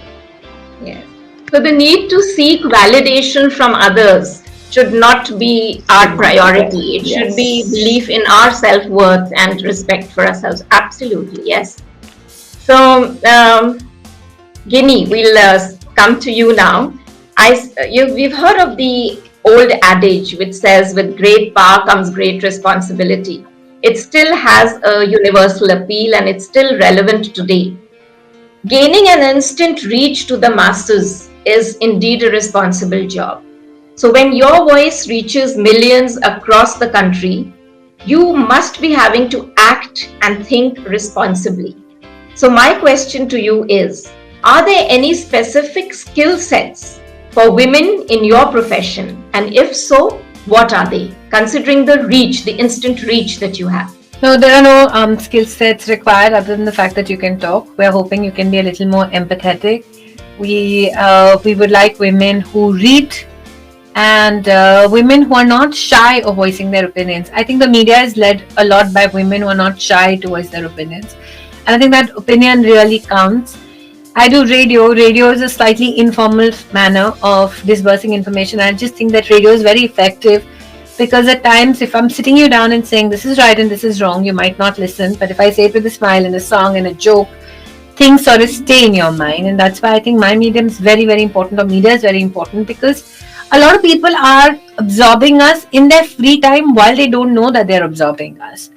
Yes. So the need to seek validation from others should not be our priority. It should be belief in our self-worth and respect for ourselves. Absolutely, yes. So Guinea, we'll come to you now. We've heard of the old adage which says, with great power comes great responsibility. It still has a universal appeal and it's still relevant today. Gaining an instant reach to the masses is indeed a responsible job. So when your voice reaches millions across the country, you must be having to act and think responsibly. So my question to you is, are there any specific skill sets for women in your profession? And if so, what are they, considering the reach, the instant reach that you have? No, there are no skill sets required other than the fact that you can talk. We're hoping you can be a little more empathetic. We would like women who read and women who are not shy of voicing their opinions. I think the media is led a lot by women who are not shy to voice their opinions. And I think that opinion really counts. I do radio. Radio is a slightly informal manner of disbursing information. I just think that radio is very effective because at times if I'm sitting you down and saying this is right and this is wrong, you might not listen. But if I say it with a smile and a song and a joke, things sort of stay in your mind. And that's why I think my medium is very, very important, or media is very important, because a lot of people are absorbing us in their free time while they don't know that they're absorbing us.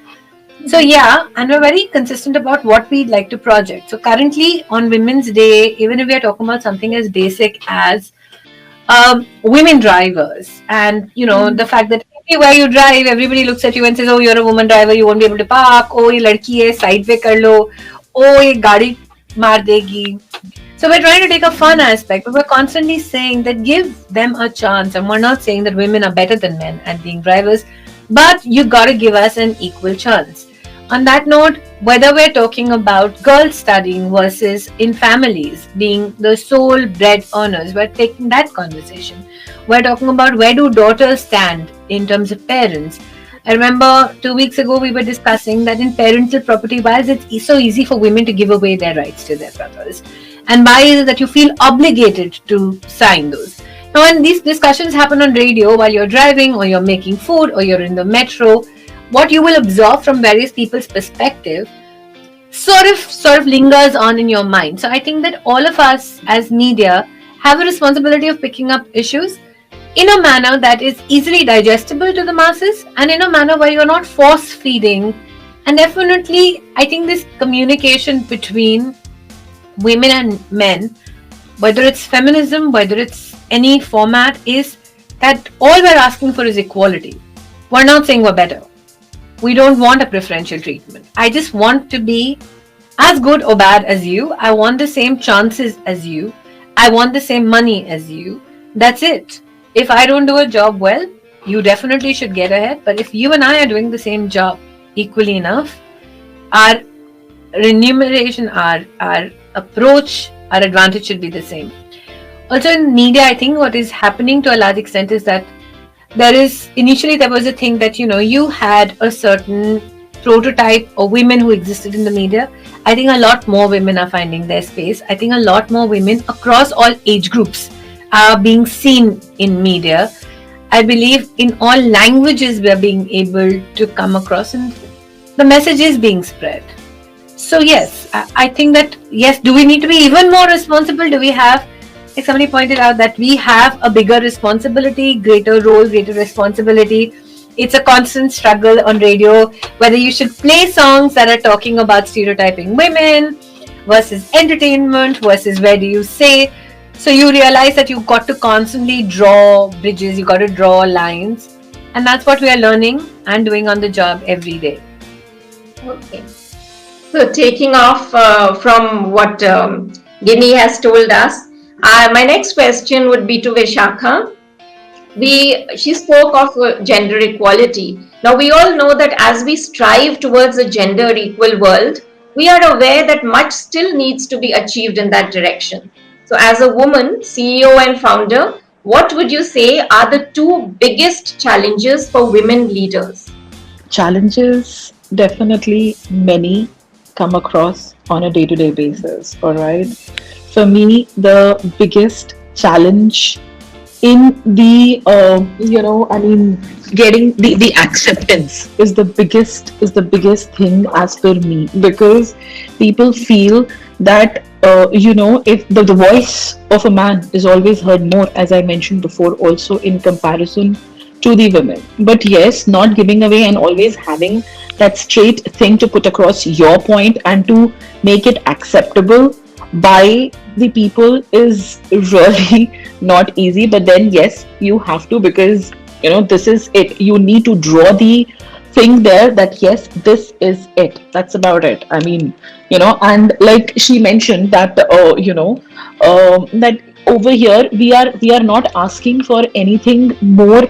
So yeah, and we're very consistent about what we'd like to project. So currently on Women's Day, even if we are talking about something as basic as women drivers, and the fact that everywhere you drive, everybody looks at you and says, "Oh, you're a woman driver, you won't be able to park. Oh, ye ladki hai, side pe kar lo. Oh, ye gaadi maar degi." So we're trying to take a fun aspect, but we're constantly saying that give them a chance. And we're not saying that women are better than men at being drivers, but you gotta give us an equal chance. On that note, whether we're talking about girls studying versus in families being the sole bread earners, we're taking that conversation. We're talking about where do daughters stand in terms of parents. I remember 2 weeks ago we were discussing that in parental property, why is it so easy for women to give away their rights to their brothers? And why is it that you feel obligated to sign those? Now, when these discussions happen on radio while you're driving or you're making food or you're in the metro, what you will absorb from various people's perspective sort of lingers on in your mind. So I think that all of us as media have a responsibility of picking up issues in a manner that is easily digestible to the masses and in a manner where you're not force feeding. And definitely, I think this communication between women and men, whether it's feminism, whether it's any format, is that all we're asking for is equality. We're not saying we're better. We don't want a preferential treatment. I just want to be as good or bad as you. I want the same chances as you. I want the same money as you. That's it. If I don't do a job well, you definitely should get ahead. But if you and I are doing the same job equally enough, our remuneration, our approach, our advantage should be the same. Also in media, I think what is happening to a large extent is that initially there was a thing that you had a certain prototype of women who existed in the media. I think a lot more women are finding their space. I think a lot more women across all age groups are being seen in media. I believe in all languages we are being able to come across and the message is being spread. So yes, I think that yes, do we need to be even more responsible? Do we have, like somebody pointed out, that we have a bigger responsibility, greater role, greater responsibility. It's a constant struggle on radio, whether you should play songs that are talking about stereotyping women versus entertainment versus where do you say. So you realize that you've got to constantly draw bridges, you've got to draw lines. And that's what we are learning and doing on the job every day. Okay. So taking off from what Guinea has told us, my next question would be to Vishaka. She spoke of gender equality. Now we all know that as we strive towards a gender equal world, we are aware that much still needs to be achieved in that direction. So as a woman, CEO and founder, what would you say are the two biggest challenges for women leaders? Challenges, definitely many come across on a day-to-day basis, all right? For me, the biggest challenge in the, getting the acceptance is the biggest thing as per me, because people feel that if the voice of a man is always heard more, as I mentioned before, also in comparison to the women. But yes, not giving away and always having that straight thing to put across your point and to make it acceptable by the people is really not easy. But then yes, you have to, because this is it. You need to draw the thing there that yes, this is it. That's about it. I mean, and like she mentioned that that over here we are not asking for anything more.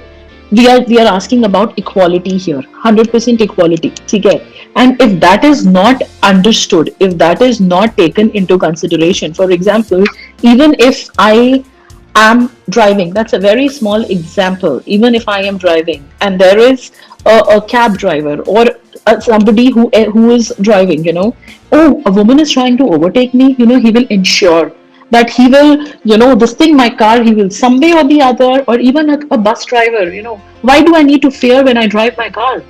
We are asking about equality here, 100% equality. Okay? And if that is not understood, if that is not taken into consideration, for example, even if I am driving, that's a very small example. Even if I am driving and there is a cab driver or somebody who is driving, oh, a woman is trying to overtake me, he will ensure that he will, this thing, my car, he will some way or the other, or even a bus driver, why do I need to fear when I drive my car?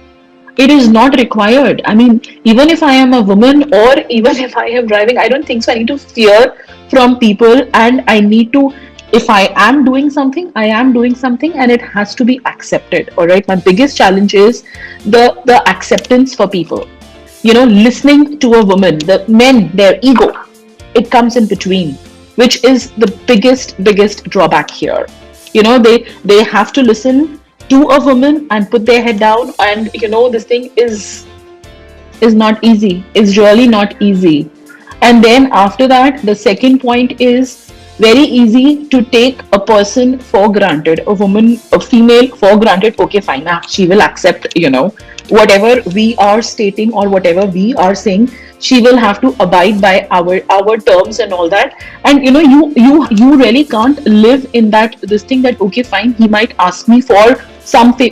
It is not required. I mean, even if I am a woman or even if I am driving, I don't think so. I need to fear from people, and I need to, if I am doing something, I am doing something, and it has to be accepted. All right. My biggest challenge is the acceptance for people. Listening to a woman, the men, their ego, it comes in between, which is the biggest drawback here. They have to listen to a woman and put their head down, and this thing is not easy. It's really not easy. And then after that, the second point is very easy to take a person for granted, a woman, a female for granted. Okay, fine, she will accept, whatever we are stating or whatever we are saying. She will have to abide by our terms and all that. And you really can't live in this thing that okay, fine, he might ask me for something.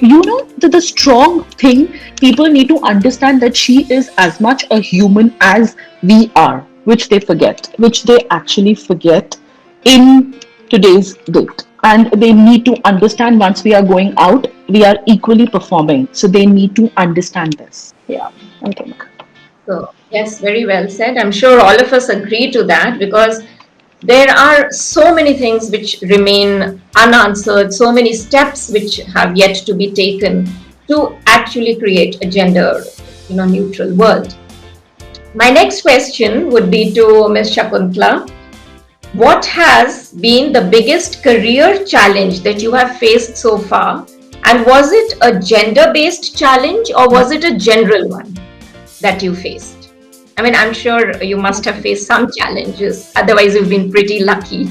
The strong thing, people need to understand that she is as much a human as we are, which they actually forget in today's date. And they need to understand, once we are going out, we are equally performing. So they need to understand this. Yeah, I think. So, yes, very well said. I'm sure all of us agree to that, because there are so many things which remain unanswered, so many steps which have yet to be taken to actually create a gender neutral world. My next question would be to Ms. Shakuntala. What has been the biggest career challenge that you have faced so far? And was it a gender-based challenge or was it a general one that you faced? I mean, I'm sure you must have faced some challenges. Otherwise, you've been pretty lucky.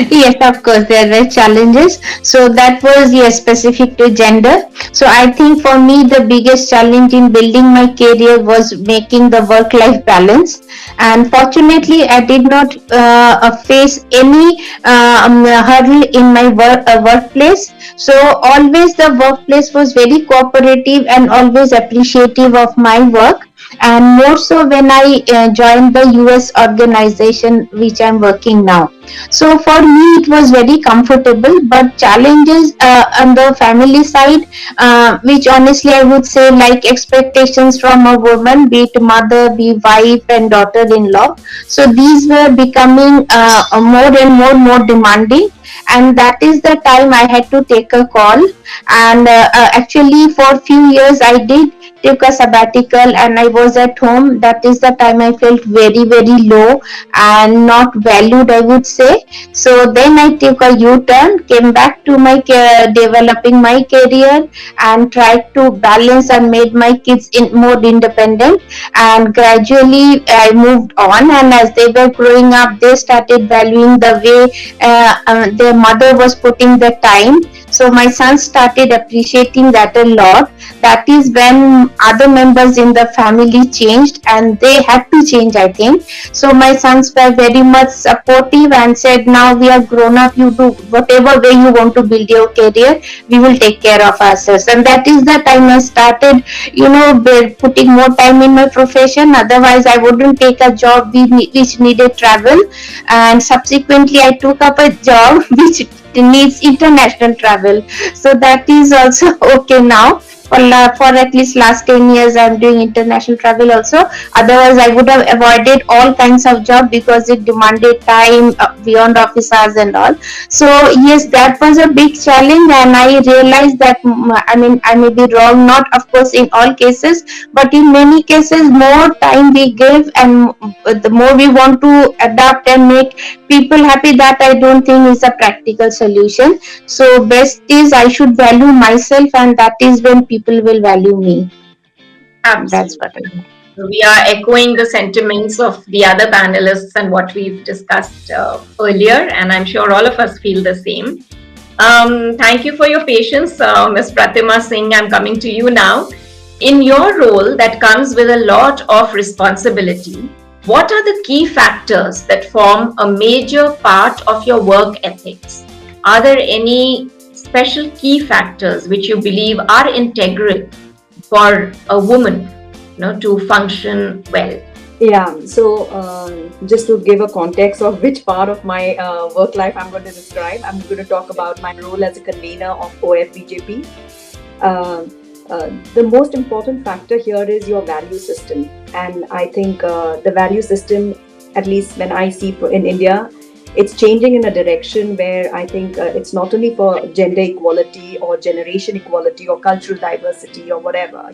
Yes, of course, there were challenges. So that was, yes, specific to gender. So I think for me, the biggest challenge in building my career was making the work-life balance. And fortunately, I did not face any hurdle in my workplace. So always the workplace was very cooperative and always appreciative of my work. And more so when I joined the US organization which I'm working now. So for me it was very comfortable, but challenges on the family side, which honestly I would say, like expectations from a woman, be it mother, be wife and daughter-in-law. So these were becoming more and more demanding. And that is the time I had to take a call. And actually for a few years I did took a sabbatical and I was at home. That is the time I felt very low and not valued, I would say. So then I took a U-turn, came back to my developing my career and tried to balance and made my kids more independent. And gradually I moved on, and as they were growing up, they started valuing the way their mother was putting the time. So my son started appreciating that a lot. That is when other members in the family changed, and they had to change, I think. So my sons were very much supportive and said, now we are grown up, you do whatever way you want to build your career, we will take care of ourselves. And that is the time I started, putting more time in my profession. Otherwise I wouldn't take a job which needed travel. And subsequently I took up a job which needs international travel. So that is also okay now. for at least last 10 years I'm doing international travel also. Otherwise I would have avoided all kinds of job because it demanded time beyond office hours and all. So yes, that was a big challenge, and I realized that I mean, I may be wrong, not of course in all cases, but in many cases more time we give and the more we want to adapt and make people happy, that I don't think is a practical solution. So best is I should value myself, and that is when people will value me. That's what I think. We are echoing the sentiments of the other panelists and what we've discussed earlier, and I'm sure all of us feel the same. Thank you for your patience, Ms. Pratima Singh. I'm coming to you now. In your role that comes with a lot of responsibility, what are the key factors that form a major part of your work ethics? Are there any special key factors which you believe are integral for a woman, to function well? Yeah, so just to give a context of which part of my work life I'm going to describe, I'm going to talk about my role as a convener of OFBJP. The most important factor here is your value system, and I think the value system, at least when I see in India, it's changing in a direction where I think it's not only for gender equality or generation equality or cultural diversity or whatever,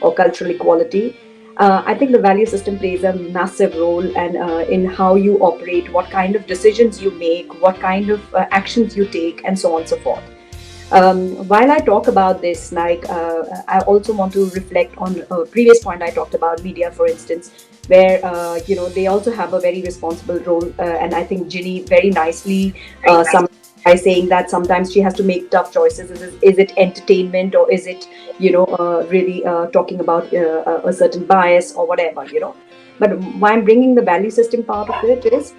or cultural equality. I think the value system plays a massive role and in how you operate, what kind of decisions you make, what kind of actions you take, and so on and so forth. While I talk about this, I also want to reflect on a previous point I talked about, media, for instance, where they also have a very responsible role, and I think Ginny very nicely by saying that sometimes she has to make tough choices. Is it entertainment, or is it really talking about a certain bias or whatever, But why I'm bringing the value system part of it is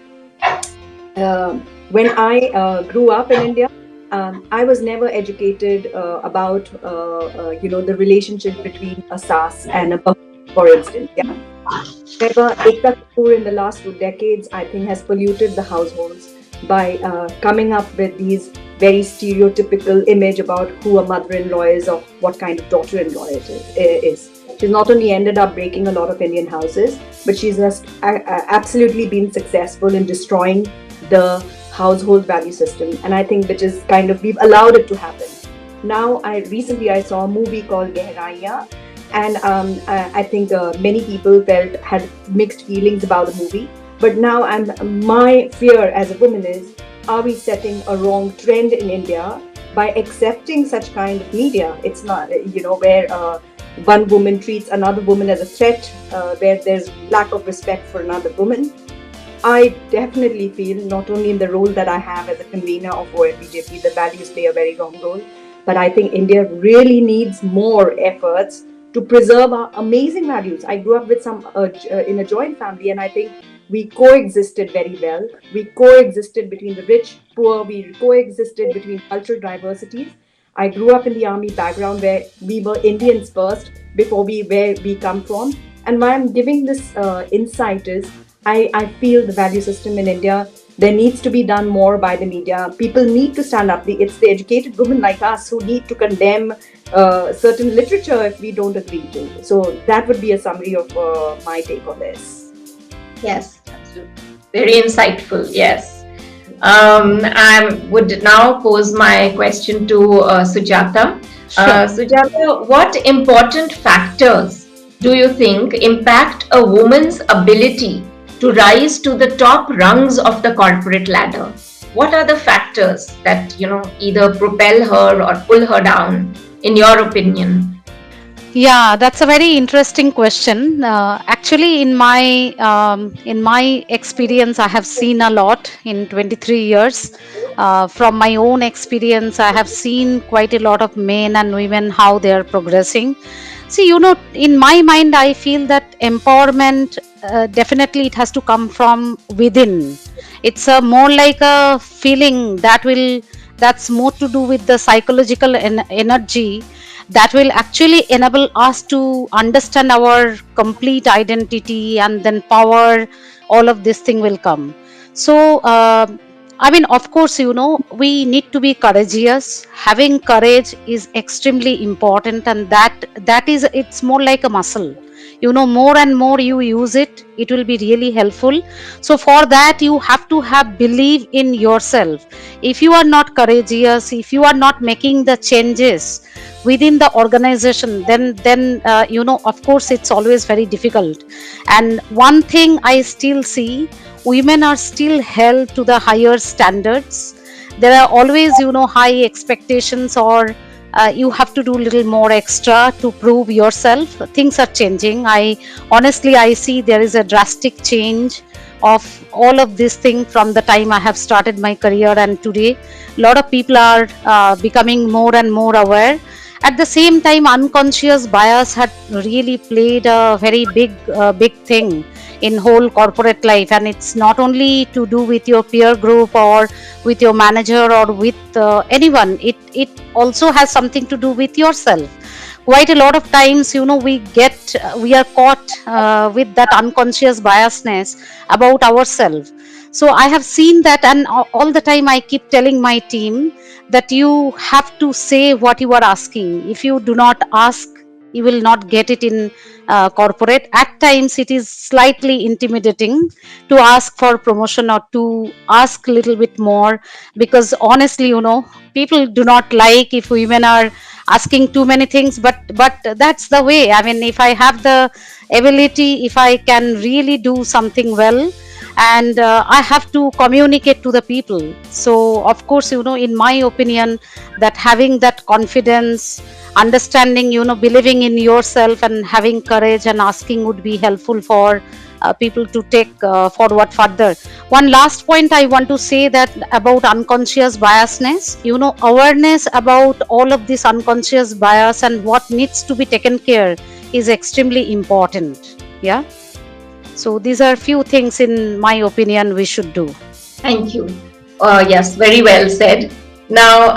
when I grew up in India, I was never educated about the relationship between a sas and a bahu, for instance. Yeah. However, Ekta Kapoor in the last 2 decades, I think, has polluted the households by coming up with these very stereotypical image about who a mother-in-law is or what kind of daughter-in-law it is. She's not only ended up breaking a lot of Indian houses, but she's just absolutely been successful in destroying the household value system, and I think which is kind of, we've allowed it to happen. Now, recently I saw a movie called Gehraiya, and I think many people had mixed feelings about the movie. But now my fear as a woman is, are we setting a wrong trend in India by accepting such kind of media? It's not, where one woman treats another woman as a threat, where there's lack of respect for another woman. I definitely feel, not only in the role that I have as a convener of OFBJP, the values play a very wrong role, but I think India really needs more efforts to preserve our amazing values. I grew up with in a joint family, and I think we coexisted very well. We coexisted between the rich, poor, we coexisted between cultural diversities. I grew up in the army background where we were Indians first before where we come from. And why I'm giving this insight is, I feel the value system in India, there needs to be done more by the media. People need to stand up. It's the educated women like us who need to condemn certain literature if we don't agree to. So that would be a summary of my take on this. Yes, absolutely. Very insightful, yes. I would now pose my question to Sujata. Sujata, what important factors do you think impact a woman's ability to rise to the top rungs of the corporate ladder? What are the factors that, either propel her or pull her down, in your opinion? Yeah, that's a very interesting question. Actually, in my experience, I have seen a lot in 23 years. From my own experience, I have seen quite a lot of men and women, how they are progressing. See, in my mind, I feel that empowerment, definitely it has to come from within. It's more like a feeling that's more to do with the psychological energy that will actually enable us to understand our complete identity, and then power, all of this thing will come. So I mean, of course, we need to be courageous. Having courage is extremely important, and that is, it's more like a muscle. More and more you use it, it will be really helpful. So for that, you have to have belief in yourself. If you are not courageous, if you are not making the changes within the organization, then of course, it's always very difficult. And one thing I still see, women are still held to the higher standards. There are always high expectations, or you have to do a little more extra to prove yourself. Things are changing. I see there is a drastic change of all of this thing from the time I have started my career and today. A lot of people are becoming more and more aware. At the same time, unconscious bias had really played a very big thing in whole corporate life, and it's not only to do with your peer group or with your manager or with anyone. It also has something to do with yourself. Quite a lot of times, we are caught with that unconscious biasness about ourselves. So I have seen that, and all the time I keep telling my team that you have to say what you are asking. If you do not ask, you will not get it in corporate. At times it is slightly intimidating to ask for promotion or to ask a little bit more, because honestly, people do not like if women are asking too many things, but that's the way. I mean, if I have the ability, if I can really do something well, and I have to communicate to the people. So of course, in my opinion, that having that confidence, understanding, believing in yourself and having courage and asking would be helpful for people to take forward further. One last point I want to say, that about unconscious biasness, awareness about all of this unconscious bias and what needs to be taken care is extremely important. Yeah. So these are few things, in my opinion, we should do. Thank you. Yes, very well said. Now,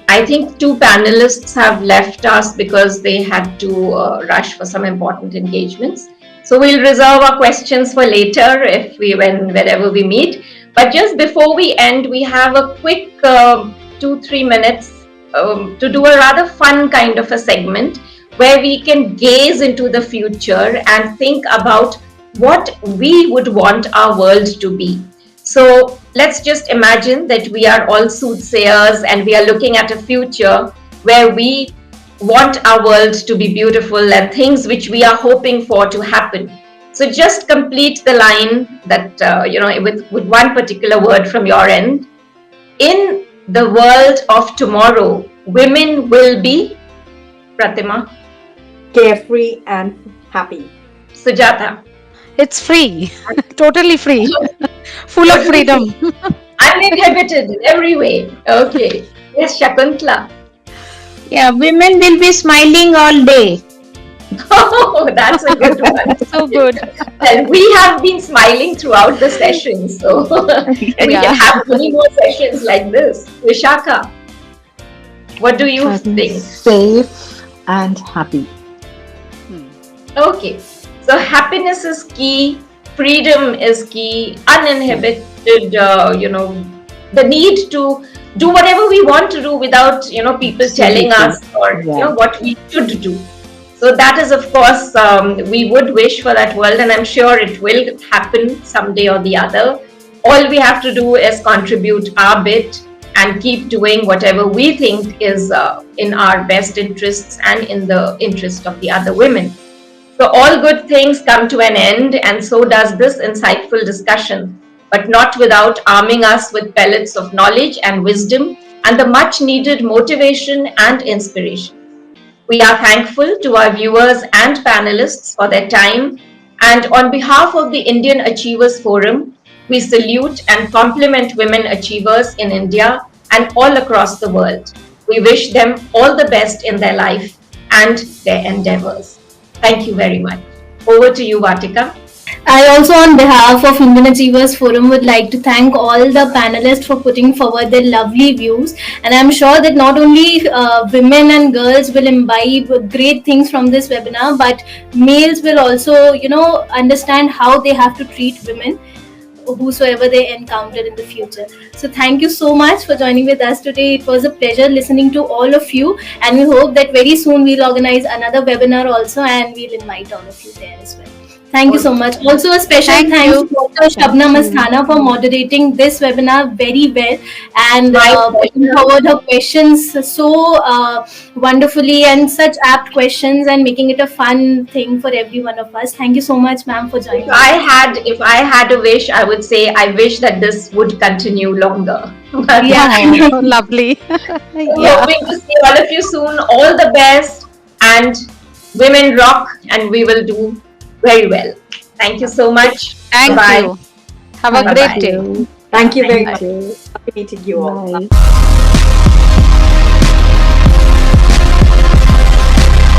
I think two panelists have left us because they had to rush for some important engagements. So we'll reserve our questions for later whenever we meet. But just before we end, we have a quick 2-3 minutes to do a rather fun kind of a segment where we can gaze into the future and think about what we would want our world to be. So let's just imagine that we are all soothsayers and we are looking at a future where we want our world to be beautiful and things which we are hoping for to happen. So just complete the line that, with one particular word from your end. In the world of tomorrow, women will be, Pratima? Carefree and happy. Sujata? It's free, totally free, full of freedom. Uninhibited in every way. Okay. Yes, Shakuntala. Yeah, women will be smiling all day. Oh, that's a good one. So good. And we have been smiling throughout the session, so we can have many more sessions like this. Vishaka, what do you think? Safe and happy. Okay. So happiness is key, freedom is key, uninhibited, the need to do whatever we want to do without, people telling us or, what we should do. So that is, of course, we would wish for that world, and I'm sure it will happen someday or the other. All we have to do is contribute our bit and keep doing whatever we think is in our best interests and in the interest of the other women. So all good things come to an end, and so does this insightful discussion, but not without arming us with pellets of knowledge and wisdom and the much needed motivation and inspiration. We are thankful to our viewers and panelists for their time, and on behalf of the Indian Achievers Forum, we salute and compliment women achievers in India and all across the world. We wish them all the best in their life and their endeavors. Thank you very much. Over to you, Vatika. I also, on behalf of Indian Achievers Forum, would like to thank all the panelists for putting forward their lovely views. And I'm sure that not only women and girls will imbibe great things from this webinar, but males will also, understand how they have to treat women. whosoever they encounter in the future. So thank you so much for joining with us today. It was a pleasure listening to all of you, and we hope that very soon we'll organize another webinar also, and we'll invite all of you there as well. Thank you so much. Also, a special thanks to Dr. Shabnam Asthana for moderating this webinar very well and putting forward her questions so wonderfully, and such apt questions, and making it a fun thing for every one of us. Thank you so much, ma'am, for joining us. If I had a wish, I would say I wish that this would continue longer. Yeah. Lovely. Hoping to see all of you soon. All the best, and women rock, and we will do very well. Thank you so much. Thank Bye. you. Have a great day. Thank you very much. Happy meeting you all.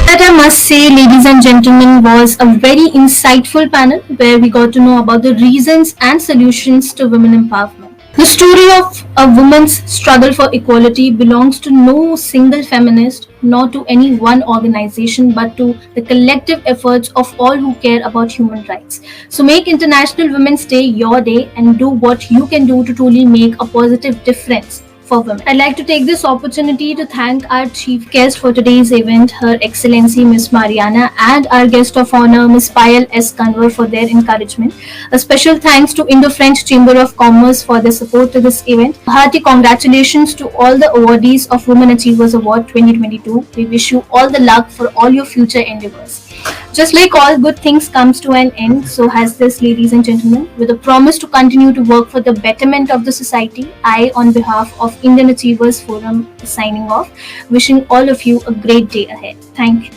That I must say, ladies and gentlemen, was a very insightful panel where we got to know about the reasons and solutions to women empowerment. The story of a woman's struggle for equality belongs to no single feminist, nor to any one organization, but to the collective efforts of all who care about human rights. So make International Women's Day your day and do what you can do to truly make a positive difference for women. I'd like to take this opportunity to thank our chief guest for today's event, Her Excellency Ms. Mariana, and our guest of honor, Ms. Payal S. Kanwar, for their encouragement. A special thanks to Indo-French Chamber of Commerce for their support to this event. Hearty congratulations to all the awardees of Women Achievers Award 2022. We wish you all the luck for all your future endeavors. Just like all good things comes to an end, so has this, ladies and gentlemen. With a promise to continue to work for the betterment of the society, I, on behalf of Indian Achievers Forum, is signing off, wishing all of you a great day ahead. Thank you.